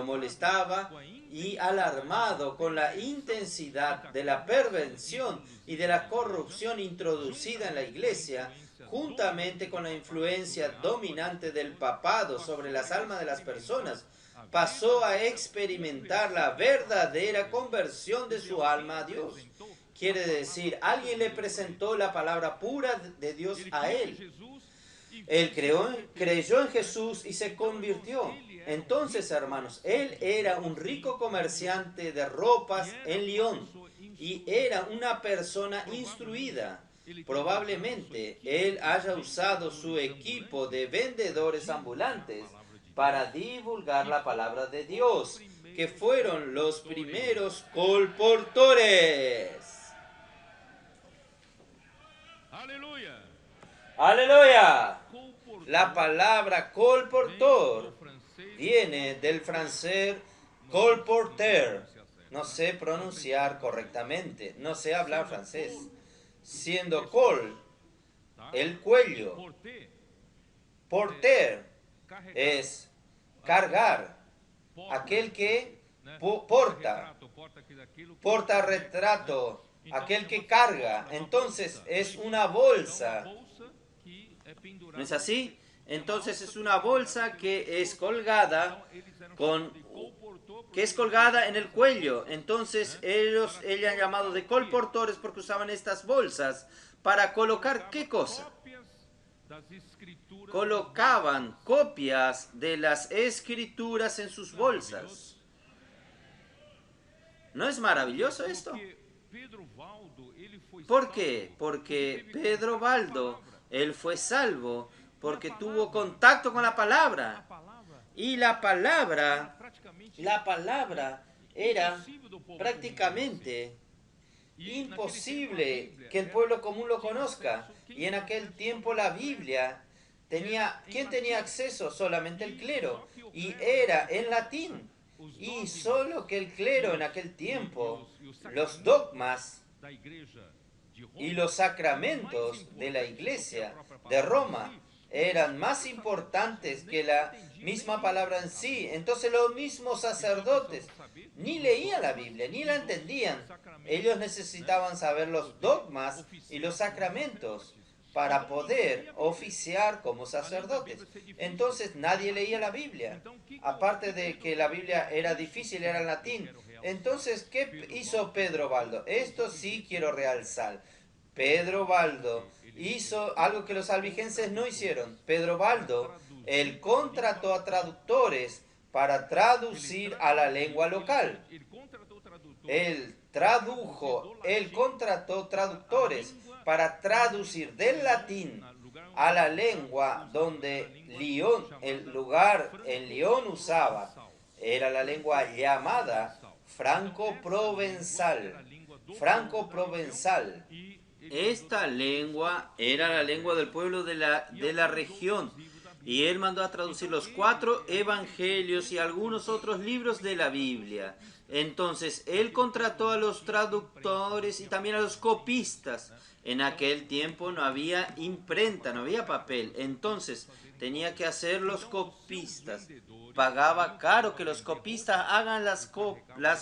molestaba, y alarmado con la intensidad de la perversión y de la corrupción introducida en la iglesia, juntamente con la influencia dominante del papado sobre las almas de las personas, pasó a experimentar la verdadera conversión de su alma a Dios. Quiere decir, alguien le presentó la palabra pura de Dios a él. Él creyó en Jesús y se convirtió. Entonces, hermanos, él era un rico comerciante de ropas en Lyon y era una persona instruida. Probablemente él haya usado su equipo de vendedores ambulantes para divulgar la palabra de Dios, que fueron los primeros colportores. Aleluya. ¡Aleluya! La palabra colportor viene del francés colporteur, no sé pronunciar correctamente, no sé hablar francés. Siendo col, el cuello, porter es cargar, aquel que porta retrato, aquel que carga. Entonces es una bolsa, ¿no es así? Entonces es una bolsa que es colgada en el cuello. Entonces ellos han llamado de colportores porque usaban estas bolsas para colocar ¿qué cosa? Colocaban copias de las escrituras en sus bolsas. ¿No es maravilloso esto? ¿Por qué? Porque Pedro Baldo, él fue salvo porque tuvo contacto con la palabra. Y la palabra era prácticamente imposible que el pueblo común lo conozca. Y en aquel tiempo la Biblia ¿quién tenía acceso? Solamente el clero. Y era en latín. Y solo que el clero en aquel tiempo, los dogmas y los sacramentos de la iglesia de Roma eran más importantes que la misma palabra en sí. Entonces los mismos sacerdotes ni leían la Biblia, ni la entendían. Ellos necesitaban saber los dogmas y los sacramentos para poder oficiar como sacerdotes. Entonces nadie leía la Biblia. Aparte de que la Biblia era difícil, era en latín. Entonces, ¿qué hizo Pedro Baldo? Esto sí quiero realzar. Pedro Baldo hizo algo que los albigenses no hicieron. Pedro Baldo, él contrató a para traducir a la lengua local. Él contrató traductores para traducir del latín a la lengua donde el lugar en Lyon usaba. Era la lengua llamada franco-provenzal. Franco-provenzal. Esta lengua era la lengua del pueblo de la región. Y él mandó a traducir los 4 evangelios y algunos otros libros de la Biblia. Entonces, él contrató a los traductores y también a los copistas. En aquel tiempo no había imprenta, no había papel. Entonces, tenía que hacer los copistas. Pagaba caro que los copistas hagan las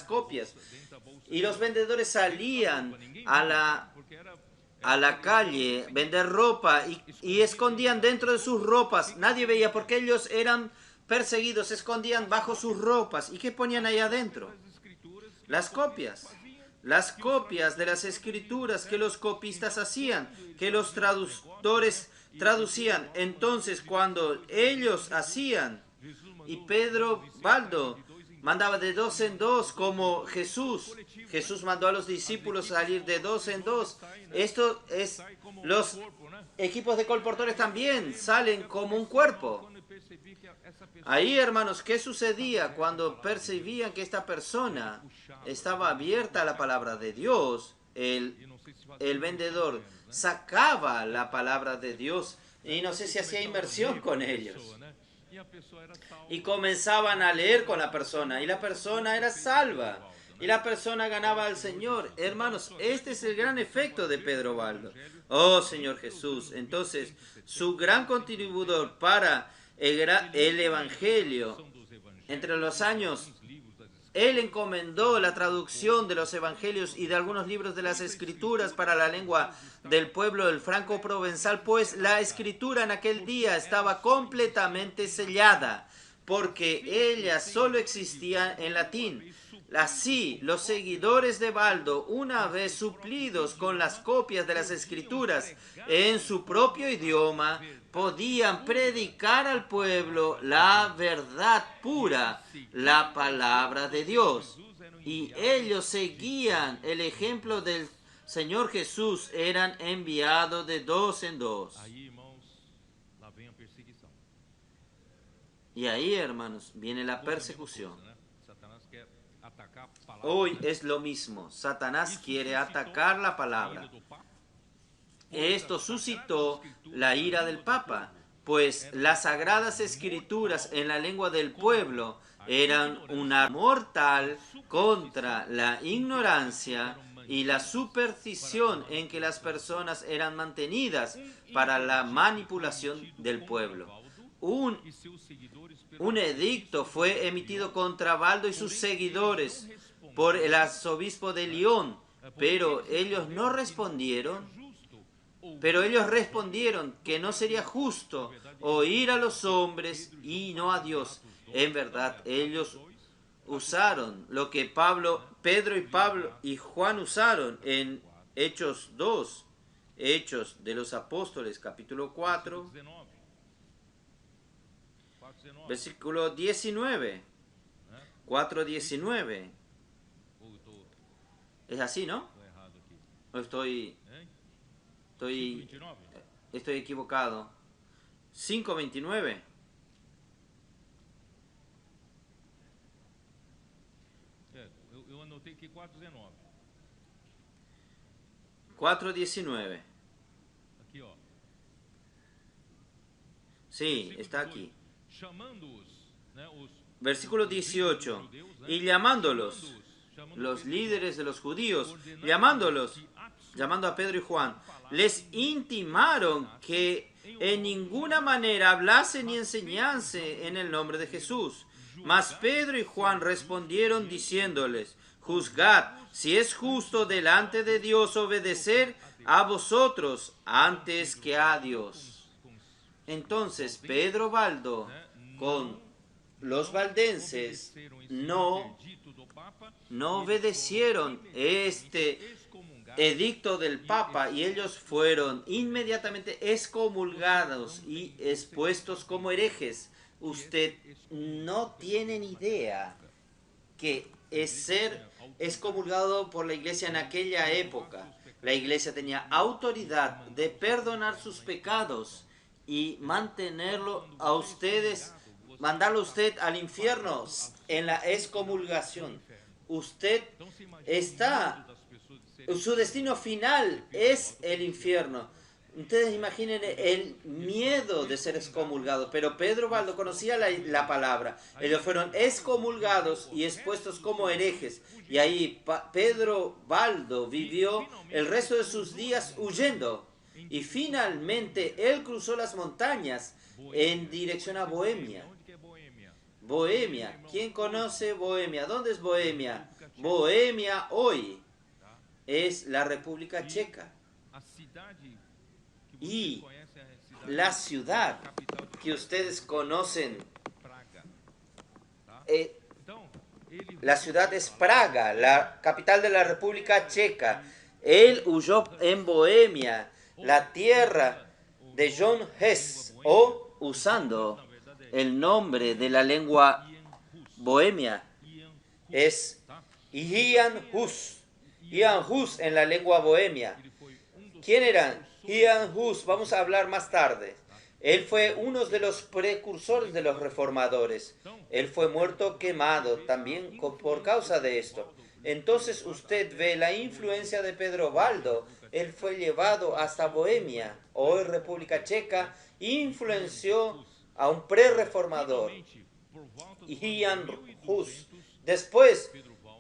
copias. Y los vendedores salían a la calle, vender ropa y escondían dentro de sus ropas. Nadie veía porque ellos eran perseguidos, se escondían bajo sus ropas. ¿Y qué ponían ahí adentro? Las copias de las escrituras que los copistas hacían, que los traductores traducían. Entonces, cuando ellos hacían, y Pedro Baldo mandaba de 2 en 2 como Jesús mandó a los discípulos salir de 2 en 2. Esto es, los equipos de colportores también salen como un cuerpo. Ahí, hermanos, ¿qué sucedía cuando percibían que esta persona estaba abierta a la palabra de Dios? El vendedor sacaba la palabra de Dios y no sé si hacía inmersión con ellos. Y comenzaban a leer con la persona y la persona era salva. Y la persona ganaba al Señor. Hermanos, este es el gran efecto de Pedro Baldo. Oh Señor Jesús. Entonces, su gran contribuidor para el Evangelio, entre los años, él encomendó la traducción de los Evangelios y de algunos libros de las Escrituras para la lengua del pueblo del franco-provenzal, pues la Escritura en aquel día estaba completamente sellada, porque ella solo existía en latín. Así, los seguidores de Baldo, una vez suplidos con las copias de las Escrituras en su propio idioma, podían predicar al pueblo la verdad pura, la palabra de Dios. Y ellos seguían el ejemplo del Señor Jesús, eran enviados de 2 en 2. Y ahí, hermanos, viene la persecución. Hoy es lo mismo. Satanás quiere atacar la palabra. Esto suscitó la ira del Papa, pues las sagradas escrituras en la lengua del pueblo eran una mortal contra la ignorancia y la superstición en que las personas eran mantenidas para la manipulación del pueblo. Un edicto fue emitido contra Baldo y sus seguidores por el arzobispo de Lyon, pero ellos respondieron que no sería justo oír a los hombres y no a Dios. En verdad, ellos usaron lo que Pedro y Juan usaron en Hechos 2, Hechos de los Apóstoles, capítulo 4, versículo 19, 4:19. Es así, ¿no? ¿O estoy equivocado? 5:29. Eu anotei aqui 4:19. 4:19. Aqui, ó. Sí, está aquí. Chamando-os, né, Versículo 18. Y llamándolos, los líderes de los judíos, llamando a Pedro y Juan, les intimaron que en ninguna manera hablasen ni enseñasen en el nombre de Jesús. Mas Pedro y Juan respondieron diciéndoles: juzgad si es justo delante de Dios obedecer a vosotros antes que a Dios. Entonces Pedro Baldo con los valdenses no obedecieron este edicto del Papa y ellos fueron inmediatamente excomulgados y expuestos como herejes. Usted no tiene ni idea que es ser excomulgado por la iglesia en aquella época. La iglesia tenía autoridad de perdonar sus pecados y mandarlo a usted al infierno en la excomulgación. Su destino final es el infierno. Ustedes imaginen el miedo de ser excomulgado, pero Pedro Baldo conocía la palabra. Ellos fueron excomulgados y expuestos como herejes. Y ahí Pedro Baldo vivió el resto de sus días huyendo. Y finalmente él cruzó las montañas en dirección a Bohemia. Bohemia. ¿Quién conoce Bohemia? ¿Dónde es Bohemia? Bohemia hoy es la República Checa. Y la ciudad que ustedes conocen, la ciudad es Praga, la capital de la República Checa. Él huyó en Bohemia, la tierra de John Hess, o usando el nombre de la lengua bohemia, es Jan Hus. Jan Hus en la lengua bohemia. ¿Quién era Jan Hus? Vamos a hablar más tarde. Él fue uno de los precursores de los reformadores. Él fue muerto quemado también por causa de esto. Entonces usted ve la influencia de Pedro Baldo. Él fue llevado hasta Bohemia, hoy República Checa, influenció a un pre-reformador, Jan Hus. Después,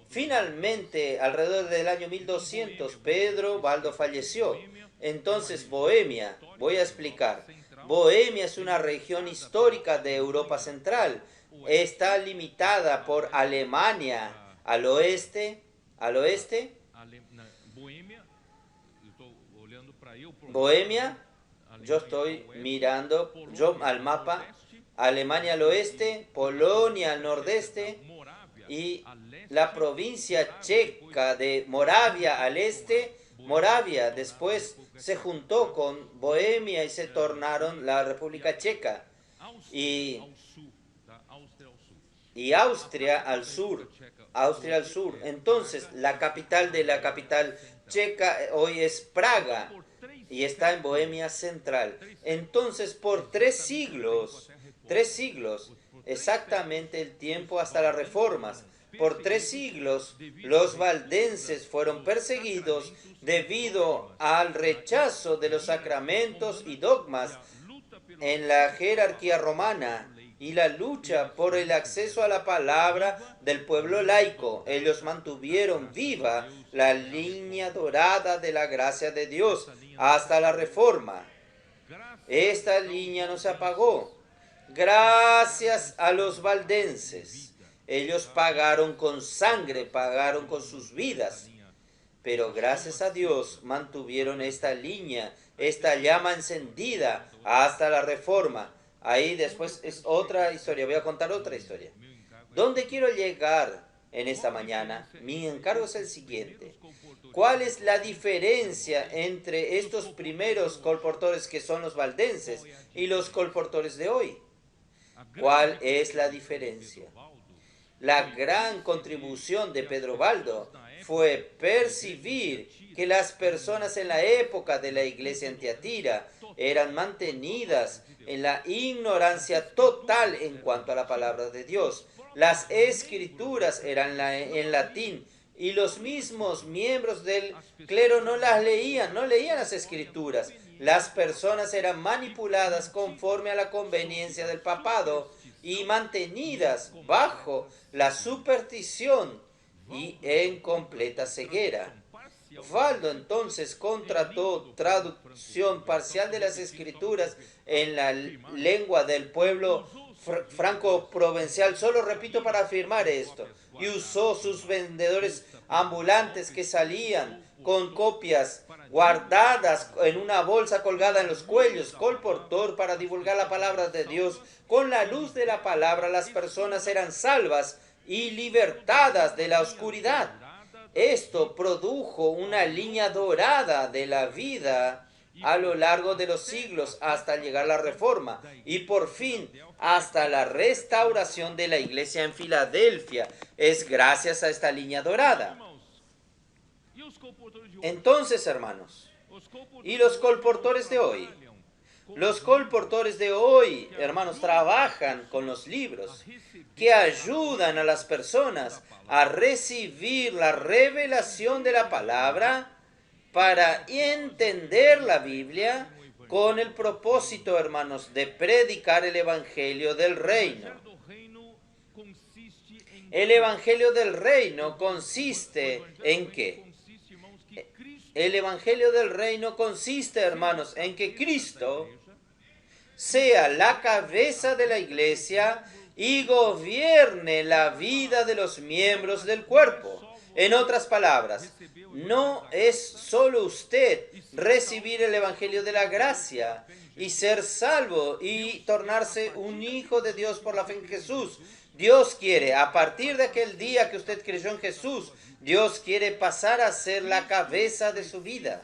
finalmente, alrededor del año 1200, Pedro Baldo falleció. Entonces, Bohemia, voy a explicar. Bohemia es una región histórica de Europa Central. Está limitada por Alemania al oeste. Bohemia, yo estoy mirando al mapa. Alemania al oeste, Polonia al nordeste y la provincia checa de Moravia al este. Moravia después se juntó con Bohemia y se tornaron la República Checa. Y Austria al sur. Entonces, la capital de la capital checa hoy es Praga y está en Bohemia Central. Entonces, por 3 siglos, exactamente el tiempo hasta las reformas, por 3 siglos, los valdenses fueron perseguidos debido al rechazo de los sacramentos y dogmas en la jerarquía romana. y la lucha por el acceso a la palabra del pueblo laico. Ellos mantuvieron viva la línea dorada de la gracia de Dios hasta la Reforma. Esta línea no se apagó. Gracias a los valdenses. Ellos pagaron con sangre, pagaron con sus vidas. Pero gracias a Dios mantuvieron esta línea, esta llama encendida hasta la Reforma. Ahí después es otra historia. Voy a contar otra historia. ¿Dónde quiero llegar en esta mañana? Mi encargo es el siguiente. ¿Cuál es la diferencia entre estos primeros colportores que son los valdenses y los colportores de hoy? ¿Cuál es la diferencia? La gran contribución de Pedro Baldo fue percibir que las personas en la época de la iglesia en Tiatira eran mantenidas en la ignorancia total en cuanto a la palabra de Dios. Las escrituras eran en latín y los mismos miembros del clero no las leían, no leían las escrituras. Las personas eran manipuladas conforme a la conveniencia del papado y mantenidas bajo la superstición y en completa ceguera. Baldo entonces contrató traducción parcial de las escrituras en la lengua del pueblo franco-provincial, solo repito para afirmar esto, y usó sus vendedores ambulantes que salían con copias guardadas en una bolsa colgada en los cuellos, colportor para divulgar la palabra de Dios. Con la luz de la palabra las personas eran salvas y libertadas de la oscuridad. Esto produjo una línea dorada de la vida a lo largo de los siglos hasta llegar a la Reforma y por fin hasta la restauración de la iglesia en Filadelfia. Es gracias a esta línea dorada. Entonces, hermanos, ¿y los colportores de hoy? Los colportores de hoy, hermanos, trabajan con los libros que ayudan a las personas a recibir la revelación de la palabra para entender la Biblia con el propósito, hermanos, de predicar el Evangelio del Reino. El Evangelio del Reino consiste ¿en qué? El Evangelio del Reino consiste, hermanos, en que Cristo sea la cabeza de la iglesia y gobierne la vida de los miembros del cuerpo. En otras palabras, no es solo usted recibir el Evangelio de la gracia y ser salvo y tornarse un hijo de Dios por la fe en Jesús. Dios quiere, a partir de aquel día que usted creyó en Jesús, Dios quiere pasar a ser la cabeza de su vida.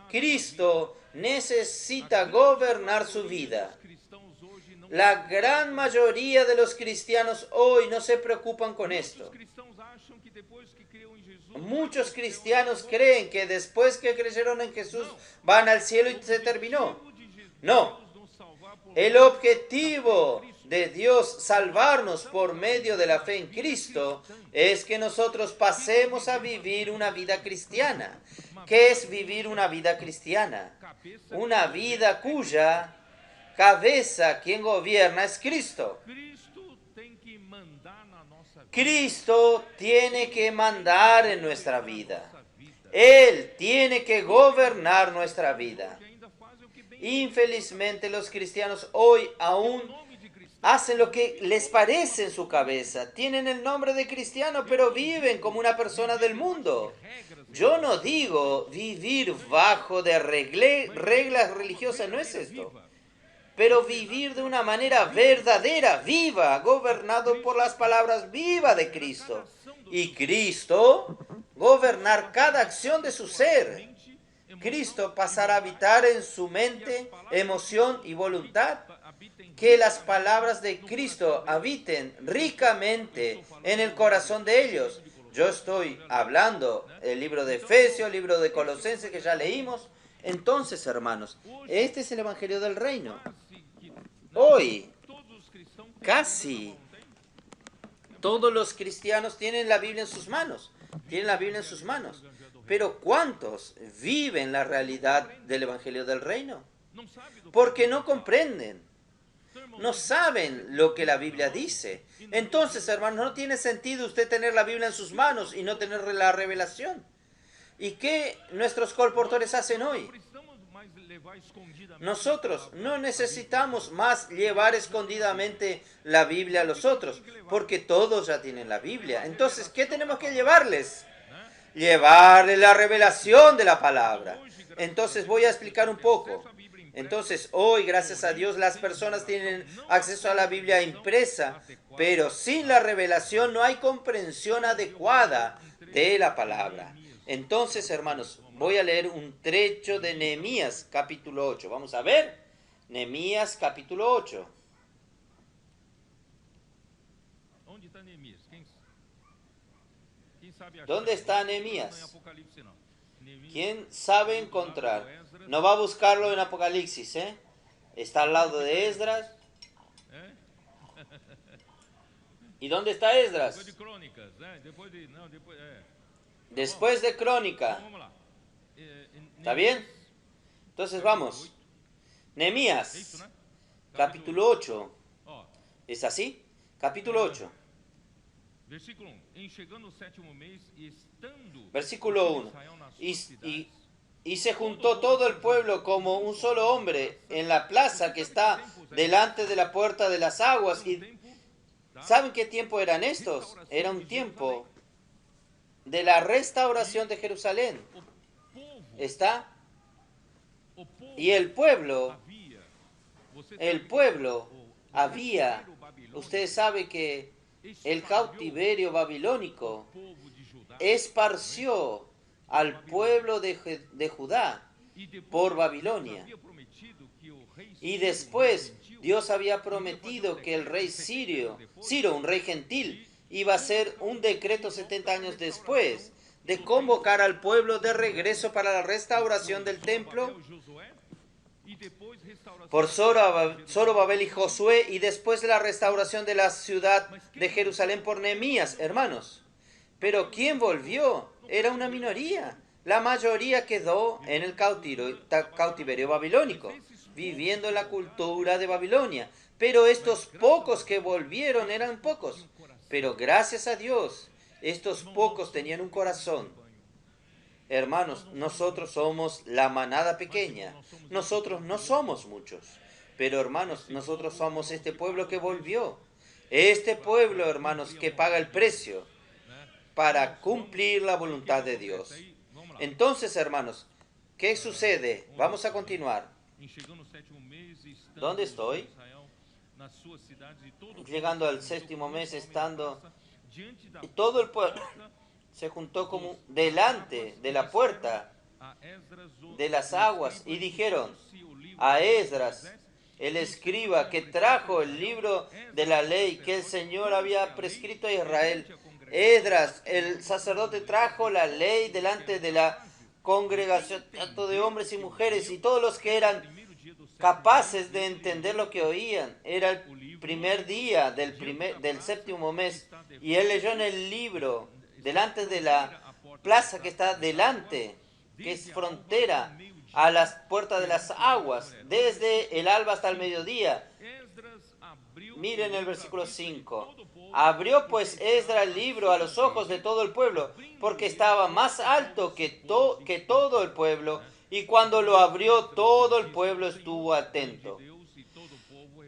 Cristo necesita gobernar su vida. La gran mayoría de los cristianos hoy no se preocupan con esto. Muchos cristianos creen que después que creyeron en Jesús van al cielo y se terminó. No. El objetivo de Dios salvarnos por medio de la fe en Cristo es que nosotros pasemos a vivir una vida cristiana. ¿Qué es vivir una vida cristiana? Una vida cuya cabeza, quien gobierna, es Cristo. Cristo tiene que mandar en nuestra vida. Él tiene que gobernar nuestra vida. Infelizmente los cristianos hoy aún hacen lo que les parece en su cabeza. Tienen el nombre de cristiano, pero viven como una persona del mundo. Yo no digo vivir bajo de reglas religiosas, no es esto. Pero vivir de una manera verdadera, viva, gobernado por las palabras vivas de Cristo. Y Cristo gobernar cada acción de su ser. Cristo pasará a habitar en su mente, emoción y voluntad. Que las palabras de Cristo habiten ricamente en el corazón de ellos. Yo estoy hablando el libro de Efesios, el libro de Colosenses que ya leímos. Entonces, hermanos, este es el Evangelio del Reino. Hoy, casi todos los cristianos tienen la Biblia en sus manos. Tienen la Biblia en sus manos. Pero ¿cuántos viven la realidad del Evangelio del Reino? Porque no comprenden. no saben lo que la Biblia dice. Entonces, hermanos, no tiene sentido usted tener la Biblia en sus manos y no tener la revelación. ¿Y qué nuestros colportores hacen hoy? Nosotros no necesitamos más llevar escondidamente la Biblia a los otros, porque todos ya tienen la Biblia. Entonces, ¿qué tenemos que llevarles? Llevarle la revelación de la palabra. Entonces voy a explicar un poco. Entonces hoy, gracias a Dios, las personas tienen acceso a la Biblia impresa, pero sin la revelación no hay comprensión adecuada de la palabra. Entonces, hermanos, voy a leer un trecho de Nehemías capítulo 8. Vamos a ver. Nehemías capítulo 8. ¿Dónde está Nehemías? ¿Quién sabe encontrar? No va a buscarlo en Apocalipsis, ¿eh? Está al lado de Esdras. ¿Y dónde está Esdras? Después de Crónica. ¿Está bien? Entonces vamos. Nehemías, capítulo 8. ¿Es así? Capítulo 8. Versículo 1. Y se juntó todo el pueblo como un solo hombre en la plaza que está delante de la puerta de las aguas. ¿Y saben qué tiempo eran estos? Era un tiempo de la restauración de Jerusalén. ¿Está? Y el pueblo había, usted sabe que el cautiverio babilónico esparció al pueblo de Judá por Babilonia. Y después Dios había prometido que el rey Ciro, un rey gentil, iba a hacer un decreto 70 años después de convocar al pueblo de regreso para la restauración del templo por Zorobabel y Josué, y después de la restauración de la ciudad de Jerusalén por Nehemías, hermanos. Pero ¿quién volvió? Era una minoría. La mayoría quedó en el cautiverio babilónico, viviendo en la cultura de Babilonia. Pero estos pocos que volvieron eran pocos. Pero gracias a Dios, estos pocos tenían un corazón. Hermanos, nosotros somos la manada pequeña. Nosotros no somos muchos. Pero hermanos, nosotros somos este pueblo que volvió. Este pueblo, hermanos, que paga el precio para cumplir la voluntad de Dios. Entonces, hermanos, ¿qué sucede? Vamos a continuar. ¿Dónde estoy? Llegando al 7º mes, estando... Y todo el pueblo se juntó como delante de la puerta de las aguas y dijeron a Esdras, el escriba que trajo el libro de la ley que el Señor había prescrito a Israel. Esdras, el sacerdote, trajo la ley delante de la congregación, tanto de hombres y mujeres, y todos los que eran capaces de entender lo que oían. Era el primer día del 7º mes, y él leyó en el libro delante de la plaza que está delante, que es frontera a las puertas de las aguas, desde el alba hasta el mediodía. Miren el versículo 5. Abrió pues Esdras el libro a los ojos de todo el pueblo, porque estaba más alto que todo el pueblo, y cuando lo abrió todo el pueblo estuvo atento.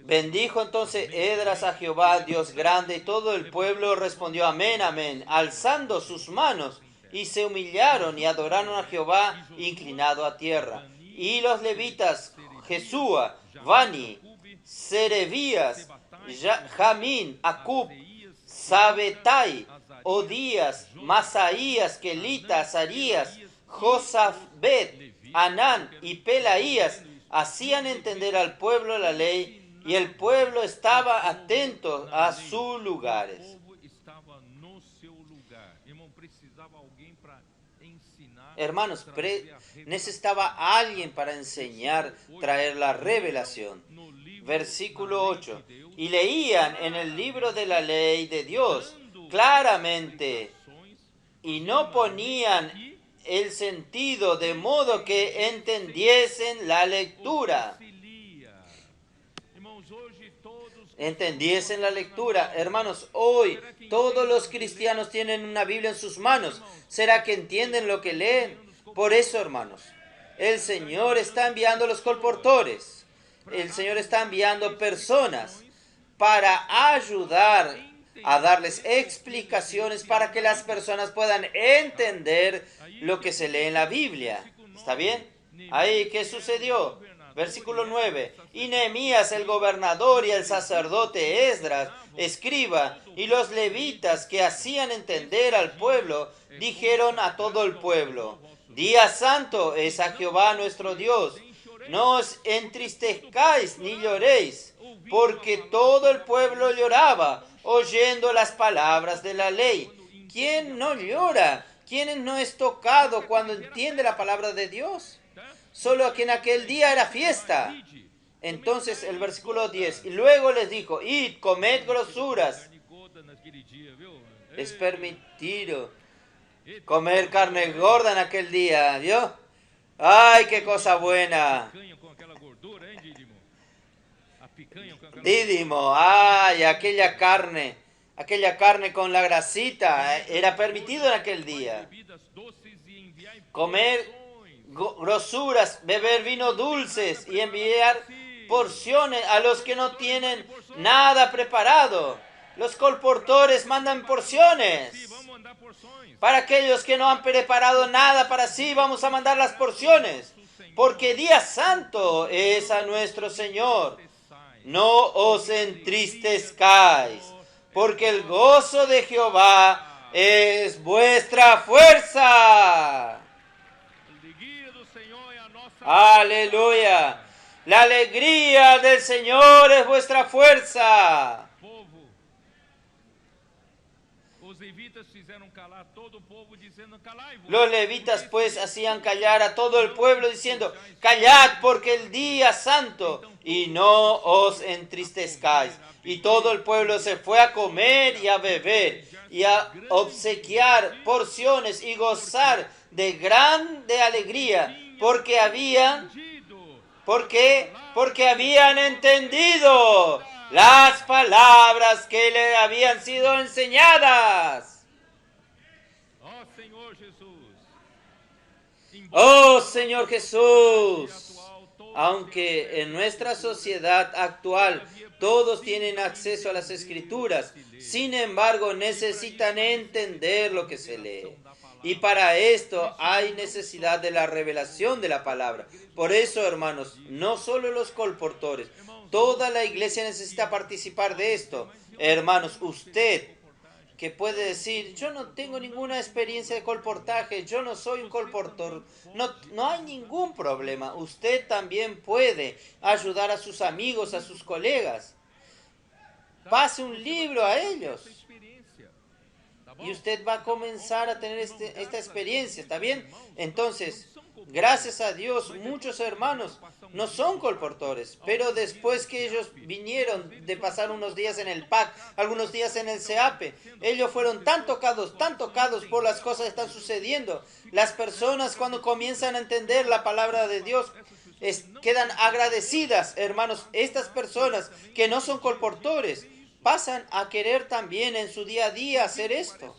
Bendijo entonces Esdras a Jehová, Dios grande, y todo el pueblo respondió amén, amén, alzando sus manos, y se humillaron y adoraron a Jehová inclinado a tierra. Y los levitas, Jesúa, Bani, Serebías, Jamín, Acub, Sabetai, Odías, Masaías, Kelita, Azarías, Josafbet, Anán y Pelaías hacían entender al pueblo la ley, y el pueblo estaba atento a sus lugares. Hermanos, necesitaba alguien para enseñar, traer la revelación. Versículo 8. Y leían en el libro de la ley de Dios claramente, y no ponían el sentido de modo que entendiesen la lectura. entendiesen la lectura. Hermanos, hoy todos los cristianos tienen una Biblia en sus manos. ¿Será que entienden lo que leen? Por eso, hermanos, el Señor está enviando los colportores. El Señor está enviando personas para ayudar a darles explicaciones para que las personas puedan entender lo que se lee en la Biblia. ¿Está bien? Ahí, ¿qué sucedió? Versículo 9. Y Nehemías el gobernador y el sacerdote Esdras, escriba, y los levitas que hacían entender al pueblo, dijeron a todo el pueblo: Día santo es a Jehová nuestro Dios. No os entristezcáis ni lloréis, porque todo el pueblo lloraba, oyendo las palabras de la ley. ¿Quién no llora? ¿Quién no es tocado cuando entiende la palabra de Dios? Solo que en aquel día era fiesta. Entonces el versículo 10, y luego les dijo: id, comed grosuras. Es permitido comer carne gorda en aquel día, ¿vio? ¡Ay, qué cosa buena! Dídimo, ¡ay, aquella carne con la grasita! Era permitido en aquel día. Comer grosuras, beber vino dulces y enviar porciones a los que no tienen nada preparado. Los colportores mandan porciones. Para aquellos que no han preparado nada para sí, vamos a mandar las porciones. Porque día santo es a nuestro Señor. No os entristezcáis, porque el gozo de Jehová es vuestra fuerza. Aleluya. La alegría del Señor es vuestra fuerza. Los levitas pues hacían callar a todo el pueblo diciendo: callad, porque el día santo, y no os entristezcáis. Y todo el pueblo se fue a comer y a beber y a obsequiar porciones y gozar de grande alegría, porque habían entendido las palabras que le habían sido enseñadas. Oh Señor Jesús, aunque en nuestra sociedad actual todos tienen acceso a las Escrituras, sin embargo necesitan entender lo que se lee. Y para esto hay necesidad de la revelación de la palabra. Por eso, hermanos, no solo los colportores, toda la iglesia necesita participar de esto. Hermanos, usted que puede decir: yo no tengo ninguna experiencia de colportaje, yo no soy un colportor, no hay ningún problema. Usted también puede ayudar a sus amigos, a sus colegas. Pase un libro a ellos. Y usted va a comenzar a tener esta experiencia, ¿está bien? Entonces, gracias a Dios, muchos hermanos no son colportores, pero después que ellos vinieron de pasar unos días en el PAC, algunos días en el CEAPE, ellos fueron tan tocados por las cosas que están sucediendo. Las personas, cuando comienzan a entender la palabra de Dios, quedan agradecidas, hermanos. Estas personas que no son colportores pasan a querer también en su día a día hacer esto.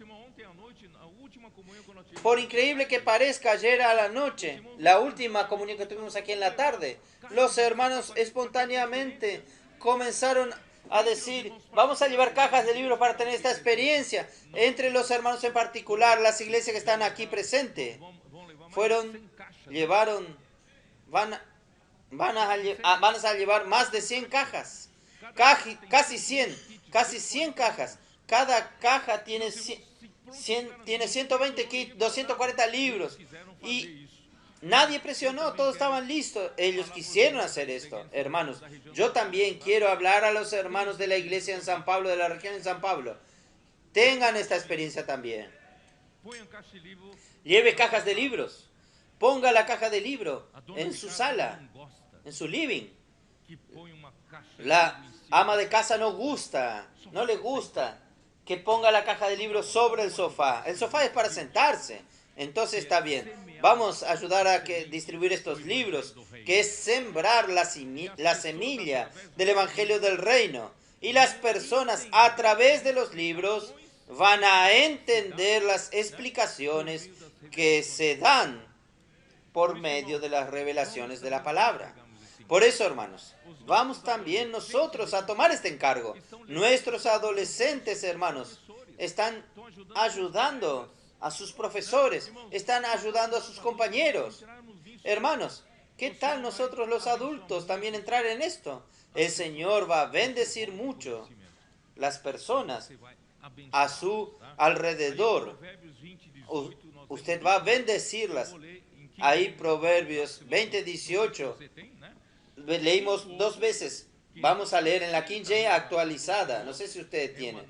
Por increíble que parezca, ayer a la noche, la última comunión que tuvimos aquí en la tarde, los hermanos espontáneamente comenzaron a decir: vamos a llevar cajas de libros para tener esta experiencia. Entre los hermanos en particular, las iglesias que están aquí presentes, van a llevar más de 100 cajas. Casi 100 cajas. Cada caja tiene 120 kits, 240 libros. Y nadie presionó, todos estaban listos. Ellos quisieron hacer esto. Hermanos, yo también quiero hablar a los hermanos de la iglesia en San Pablo, de la región en San Pablo. Tengan esta experiencia también. Lleve cajas de libros. Ponga la caja de libro en su sala, en su living. La ama de casa no le gusta que ponga la caja de libros sobre el sofá. El sofá es para sentarse. Entonces está bien. Vamos a ayudar a distribuir estos libros, que es sembrar la semilla del Evangelio del Reino. Y las personas a través de los libros van a entender las explicaciones que se dan por medio de las revelaciones de la palabra. Por eso, hermanos, vamos también nosotros a tomar este encargo. Nuestros adolescentes, hermanos, están ayudando a sus profesores, están ayudando a sus compañeros. Hermanos, ¿qué tal nosotros los adultos también entrar en esto? El Señor va a bendecir mucho las personas a su alrededor. Usted va a bendecirlas. Ahí Proverbios 20:18 leímos 2 veces. Vamos a leer en la King James actualizada. No sé si ustedes tienen.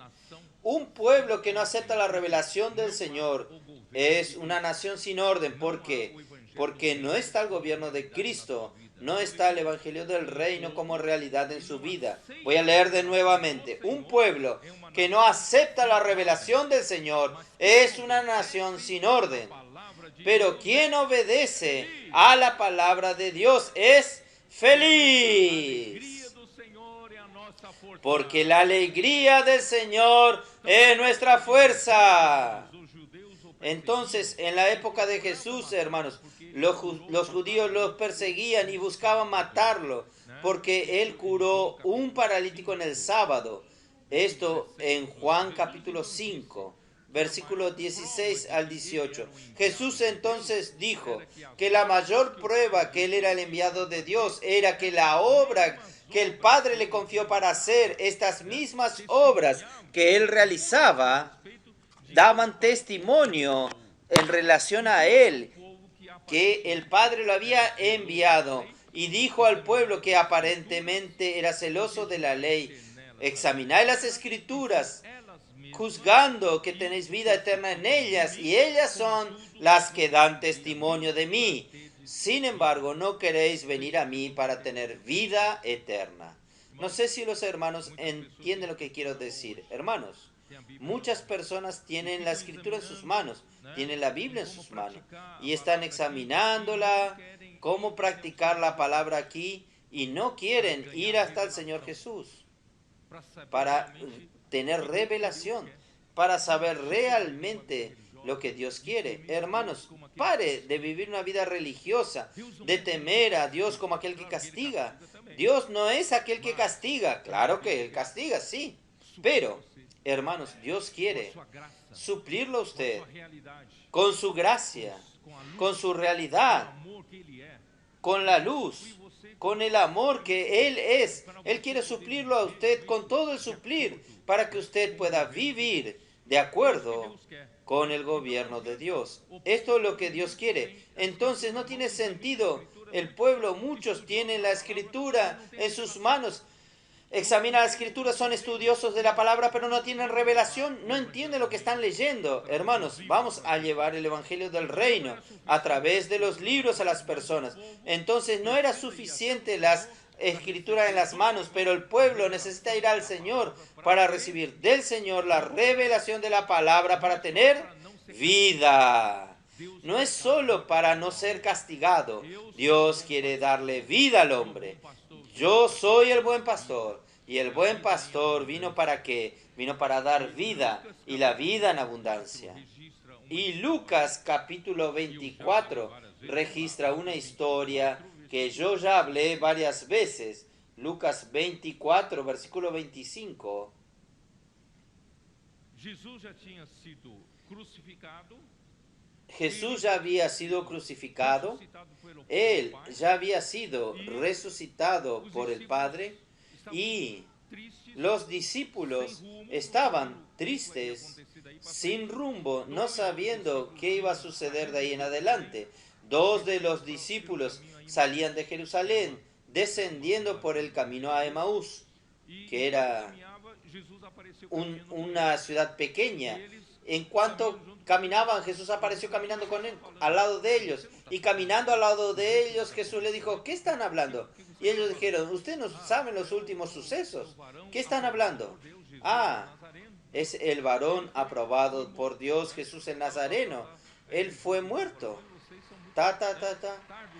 Un pueblo que no acepta la revelación del Señor es una nación sin orden. ¿Por qué? Porque no está el gobierno de Cristo, no está el evangelio del reino como realidad en su vida. Voy a leer de nuevamente. Un pueblo que no acepta la revelación del Señor es una nación sin orden. Pero quien obedece a la palabra de Dios es feliz. Porque la alegría del Señor es nuestra fuerza. Entonces, en la época de Jesús, hermanos, los judíos los perseguían y buscaban matarlo, porque él curó un paralítico en el sábado. Esto en Juan capítulo 5, versículos 16 al 18. Jesús entonces dijo que la mayor prueba que él era el enviado de Dios era que la obra que el Padre le confió para hacer, estas mismas obras que él realizaba, daban testimonio en relación a él, que el Padre lo había enviado, y dijo al pueblo que aparentemente era celoso de la ley: examinad las Escrituras, juzgando que tenéis vida eterna en ellas, y ellas son las que dan testimonio de mí. Sin embargo, no queréis venir a mí para tener vida eterna. No sé si los hermanos entienden lo que quiero decir. Hermanos, muchas personas tienen la Escritura en sus manos, tienen la Biblia en sus manos, y están examinándola, cómo practicar la palabra aquí, y no quieren ir hasta el Señor Jesús para tener revelación, para saber realmente lo que Dios quiere. Hermanos, pare de vivir una vida religiosa, de temer a Dios como aquel que castiga. Dios no es aquel que castiga. Claro que Él castiga, sí. Pero, hermanos, Dios quiere suplirlo a usted con su gracia, con su realidad, con la luz, con el amor que Él es. Él quiere suplirlo a usted con todo el suplir para que usted pueda vivir de acuerdo con el gobierno de Dios. Esto es lo que Dios quiere. Entonces no tiene sentido. El pueblo, muchos tienen la Escritura en sus manos, examinan la Escritura, son estudiosos de la palabra, pero no tienen revelación, no entienden lo que están leyendo. Hermanos, vamos a llevar el Evangelio del Reino a través de los libros a las personas. Entonces no era suficiente las Escrituras en las manos, pero el pueblo necesita ir al Señor para recibir del Señor la revelación de la palabra para tener vida. No es solo para no ser castigado. Dios quiere darle vida al hombre. Yo soy el buen pastor, y el buen pastor vino para qué? Vino para dar vida, y la vida en abundancia. Y Lucas capítulo 24 registra una historia que yo ya hablé varias veces. Lucas 24, versículo 25. Jesús ya había sido crucificado, Él ya había sido resucitado por el Padre, y los discípulos estaban tristes, sin rumbo, no sabiendo qué iba a suceder de ahí en adelante. 2 de los discípulos salían de Jerusalén, descendiendo por el camino a Emaús, que era una ciudad pequeña. En cuanto caminaban, Jesús apareció caminando con él, al lado de ellos. Y caminando al lado de ellos, Jesús le dijo: ¿qué están hablando? Y ellos dijeron: ustedes no saben los últimos sucesos. ¿Qué están hablando? Es el varón aprobado por Dios, Jesús el Nazareno. Él fue muerto.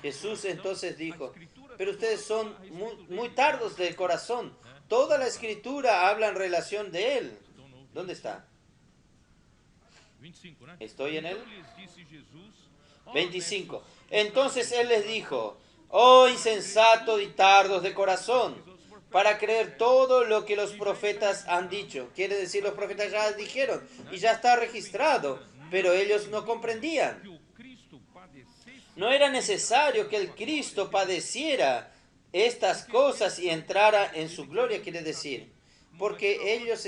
Jesús entonces dijo: pero ustedes son muy tardos del corazón. toda la escritura habla en relación de él. ¿Dónde está? 25, né? Estoy en él. Então lhes disse Jesus, ó, 25. Entonces él les dijo, oh insensato y tardos de corazón, para creer todo lo que los profetas han dicho. Quiere decir, los profetas ya dijeron y ya está registrado, pero ellos no comprendían. que o Cristo padecesse No era necesario que el Cristo padeciera estas cosas y entrara en su gloria, quiere decir. Porque ellos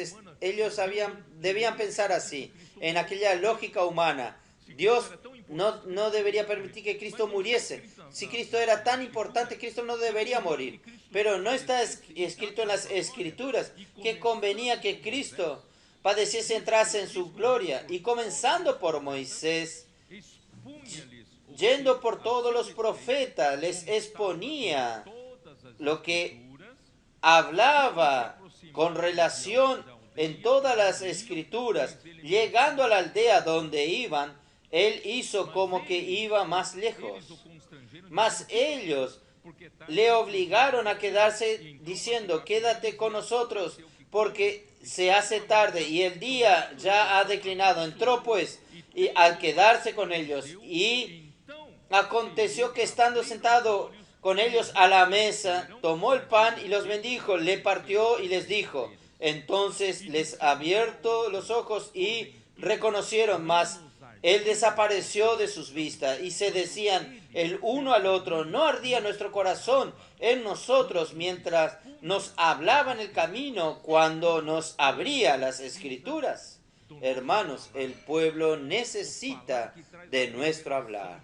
debían pensar así, en aquella lógica humana. Dios no debería permitir que Cristo muriese. Si Cristo era tan importante, Cristo no debería morir. Pero no está escrito en las Escrituras que convenía que Cristo padeciese, entrase en su gloria. Y comenzando por Moisés, expunha-lhes o yendo por todos los profetas, les exponía todas as lo que escrituras, hablaba con relación en todas las escrituras. Llegando a la aldea donde iban, él hizo como que iba más eles lejos. o constrangeram, Mas ellos porque tal le obligaron a quedarse diciendo, quédate con nosotros porque se hace tarde y el día ya ha declinado. Entró pues y al quedarse con ellos, y então aconteció que estando sentado con ellos a la mesa, tomó el pan y los bendijo, le partió y les dijo. Entonces les abierto los ojos y reconocieron, mas él desapareció de sus vistas, y se decían el uno al otro, ¿no ardía nuestro corazón en nosotros mientras nos hablaba en el camino, cuando nos abría las escrituras? Hermanos, el pueblo necesita de nuestro hablar.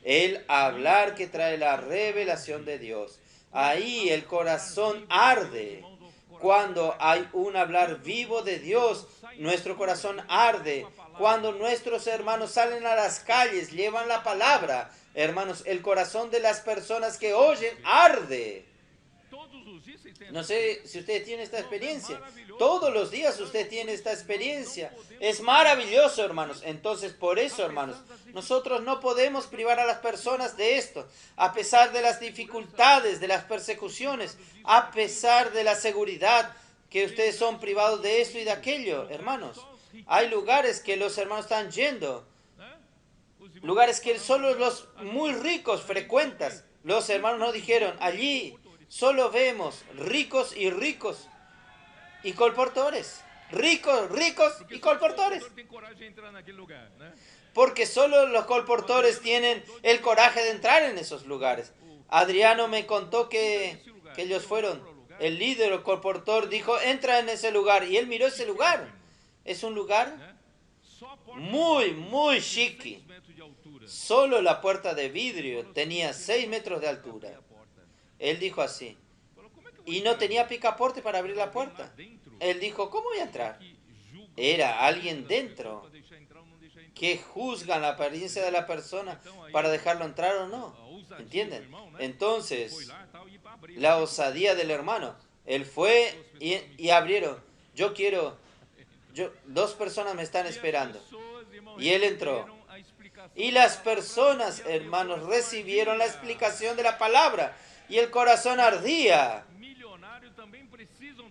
El hablar que trae la revelación de Dios. Ahí el corazón arde. Cuando hay un hablar vivo de Dios, nuestro corazón arde. Cuando nuestros hermanos salen a las calles, llevan la palabra, hermanos, el corazón de las personas que oyen arde. todos os dias vocês têm No sé si usted tiene esta experiencia. Todos los días usted tiene esta experiencia. Es maravilloso, hermanos. Entonces, por eso, hermanos, nosotros no podemos privar a las personas de esto. A pesar de las dificultades, de las persecuciones, a pesar de la seguridad que ustedes son privados de esto y de aquello, hermanos. Hay lugares que los hermanos están yendo. né? Os irmãos Lugares que solo los muy ricos frecuentan. Los hermanos nos dijeron, allí solo vemos ricos y colportores. Ricos y colportores. tem coragem de entrar naquele lugar, né? Porque solo los colportores tienen el coraje de entrar en esos lugares. Adriano me contó que ellos fueron. El líder o colportor dijo, entra en ese lugar. Y él miró ese lugar. Es un lugar Né? Só a porta muy de chique. 6 metros de altura. Solo la puerta de vidrio tenía 6 metros de altura. A porta. Él dijo así. Falou, como é que eu vou Y no entrar? tenía picaporte para abrir la Lá puerta. dentro, Él dijo, ¿cómo voy a entrar? que julga Era alguien dentro para deixar entrar ou não deixar entrar. que juzgan la apariencia de la persona para dejarlo entrar o no. A ousadia do ¿Entienden? irmão, né? Entonces, Foi lá, tal, e abriu. la osadía del hermano. Él fue y abrieron. Dos personas me están esperando. Y él entró. Y las personas, hermanos, recibieron la explicación de la palabra. Y el corazón ardía.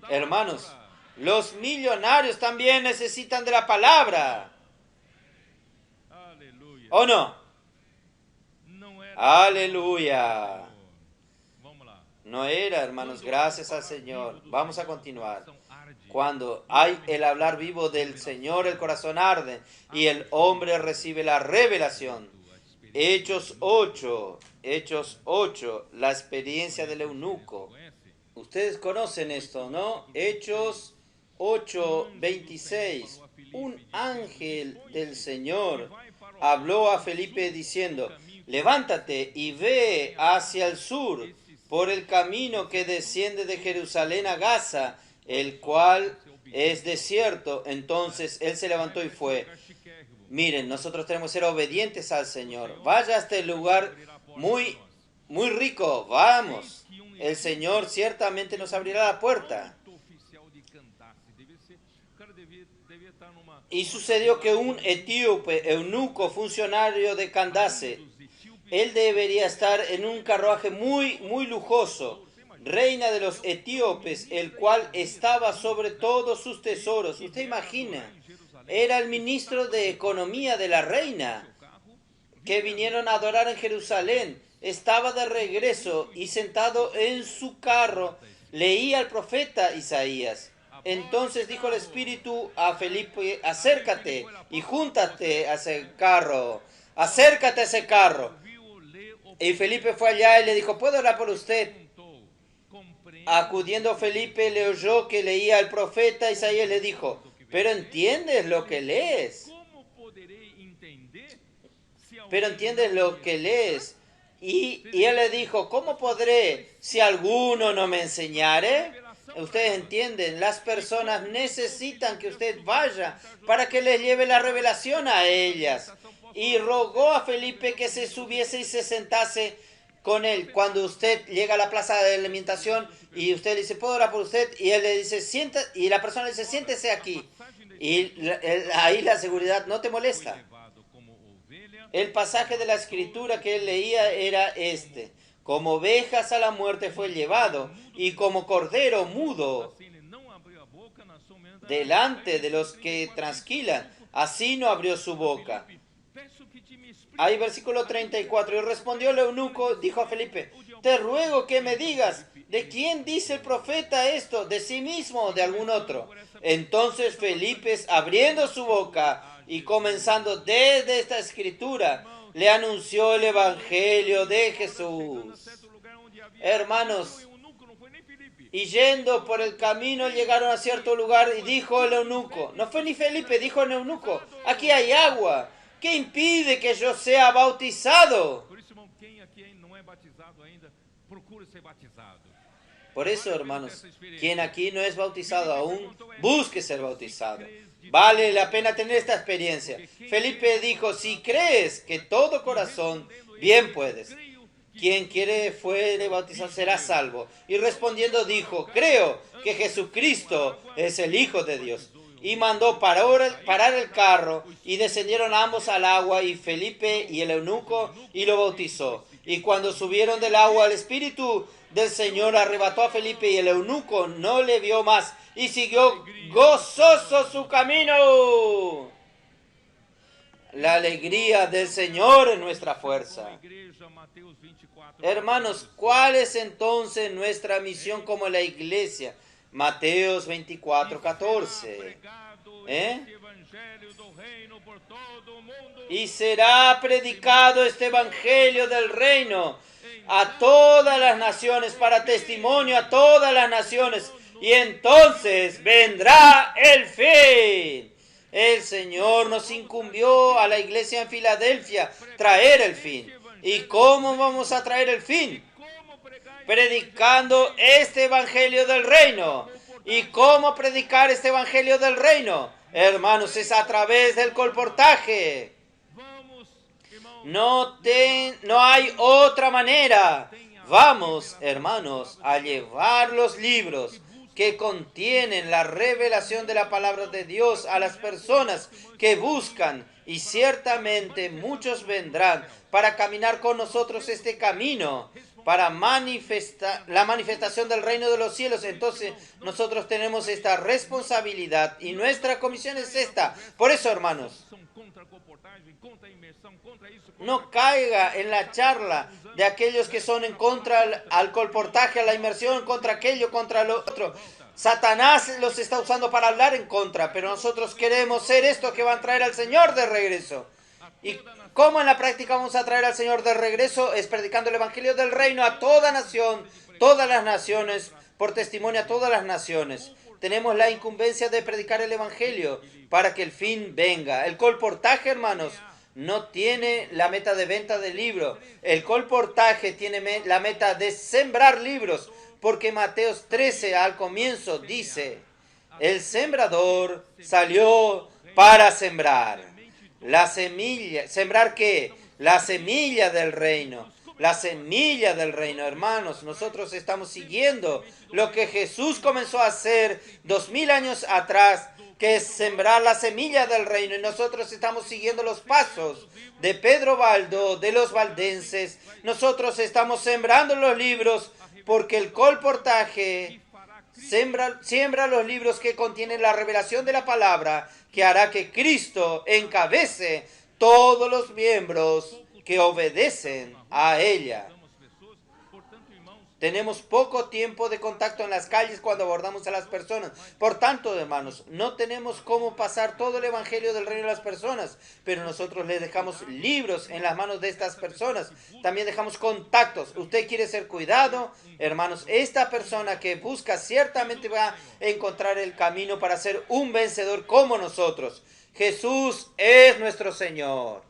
Hermanos, los millonarios también necesitan de la palabra. Aleluia. ¿O no? Não era. Aleluya. Vamos lá. No era, hermanos, gracias al Señor. Vamos a continuar. Arde. Cuando hay el hablar vivo del Señor, el corazón arde y el hombre recibe la revelación. Hechos 8, la experiencia del eunuco. Conhece? Ustedes conocen esto, ¿no? Hechos 8:26. Un ángel del Señor habló a Felipe diciendo, levántate y ve hacia el sur por el camino que desciende de Jerusalén a Gaza, el cual es desierto. Entonces él se levantó y fue. Miren, nosotros tenemos que ser obedientes al Señor. Vaya a este lugar muy rico, vamos. El Señor ciertamente nos abrirá la puerta. Y sucedió que un etíope, eunuco, funcionario de Candace, él debería estar en un carruaje muy lujoso. reina de los etíopes, el cual estaba sobre todos sus tesoros. Usted imagina, era el ministro de economía de la reina, que vinieron a adorar en Jerusalén. Estaba de regreso y sentado en su carro leía al profeta Isaías. Entonces dijo el Espíritu a Felipe: acércate y júntate a ese carro. Acércate a ese carro. Y Felipe fue allá y le dijo: ¿puedo orar por usted? Acudiendo Felipe, le oyó que leía al profeta Isaías, le dijo: ¿pero entiendes lo que lees? ¿Pero entiendes lo que lees? Y él le dijo: ¿cómo podré si alguno no me enseñare? Ustedes entienden, las personas necesitan que usted vaya para que les lleve la revelación a ellas. Y rogó a Felipe que se subiese y se sentase con él. Cuando usted llega a la plaza de alimentación y usted le dice: ¿puedo orar por usted? Y él le dice: sienta, y la persona le dice: siéntese aquí. Y ahí la seguridad no te molesta. El pasaje de la escritura que él leía era este: como ovejas a la muerte fue llevado, y como cordero mudo delante de los que trasquilan, así no abrió su boca. Ahí versículo 34, y respondió el eunuco, dijo a Felipe: te ruego que me digas, ¿de quién dice el profeta esto? ¿De sí mismo o de algún otro? Entonces Felipe, abriendo su boca y comenzando desde esta escritura, le anunció el evangelio de Jesús. Hermanos, y yendo por el camino llegaron a cierto lugar y dijo el eunuco, no fue ni Felipe, dijo el eunuco: aquí hay agua, ¿qué impide que yo sea bautizado? Por eso, hermanos, quien aquí no es bautizado aún, busque ser bautizado. Vale la pena tener esta experiencia. Felipe dijo: si crees que todo corazón, bien puedes. Quien quiere fuere bautizado será salvo. Y respondiendo dijo: creo que Jesucristo es el Hijo de Dios. Y mandó parar el carro, y descendieron ambos al agua, y Felipe y el eunuco, y lo bautizó. Y cuando subieron del agua, el Espíritu del Señor arrebató a Felipe, y el eunuco no le vio más, y siguió gozoso su camino. La alegría del Señor es nuestra fuerza. Hermanos, ¿cuál es entonces nuestra misión como la iglesia? Mateos 24:14. Y será predicado este evangelio del reino a todas las naciones, para testimonio a todas las naciones, y entonces vendrá el fin. El Señor nos incumbió a la iglesia en Filadelfia traer el fin. ¿Y cómo vamos a traer el fin? Predicando este evangelio del reino. ¿Y cómo predicar este evangelio del reino? Hermanos, es a través del colportaje. No hay otra manera. Vamos, hermanos, a llevar los libros que contienen la revelación de la palabra de Dios a las personas que buscan, y ciertamente muchos vendrán para caminar con nosotros este camino, para la manifestación del reino de los cielos. Entonces nosotros tenemos esta responsabilidad y nuestra comisión es esta. Por eso, hermanos, no caiga en la charla de aquellos que son en contra al colportaje, a la inmersión, contra aquello, contra lo otro. Satanás los está usando para hablar en contra, pero nosotros queremos ser esto que van a traer al Señor de regreso. ¿Y cómo en la práctica vamos a traer al Señor de regreso? Es predicando el evangelio del reino a toda nación, todas las naciones, por testimonio a todas las naciones. Tenemos la incumbencia de predicar el evangelio para que el fin venga. El colportaje, hermanos, no tiene la meta de venta de libros. El colportaje tiene la meta de sembrar libros, porque Mateos 13 al comienzo dice: el sembrador salió para sembrar. La semilla, ¿sembrar qué? La semilla del reino. La semilla del reino, hermanos. Nosotros estamos siguiendo lo que Jesús comenzó a hacer 2000 años atrás, que es sembrar la semilla del reino. Y nosotros estamos siguiendo los pasos de Pedro Baldo, de los valdenses. Nosotros estamos sembrando los libros porque el colportaje siembra los libros que contienen la revelación de la palabra, que hará que Cristo encabece todos los miembros que obedecen a ella. Tenemos poco tiempo de contacto en las calles cuando abordamos a las personas. Por tanto, hermanos, no tenemos cómo pasar todo el evangelio del reino a las personas, pero nosotros les dejamos libros en las manos de estas personas. También dejamos contactos. Usted quiere ser cuidado, hermanos. Esta persona que busca ciertamente va a encontrar el camino para ser un vencedor como nosotros. Jesús es nuestro Señor.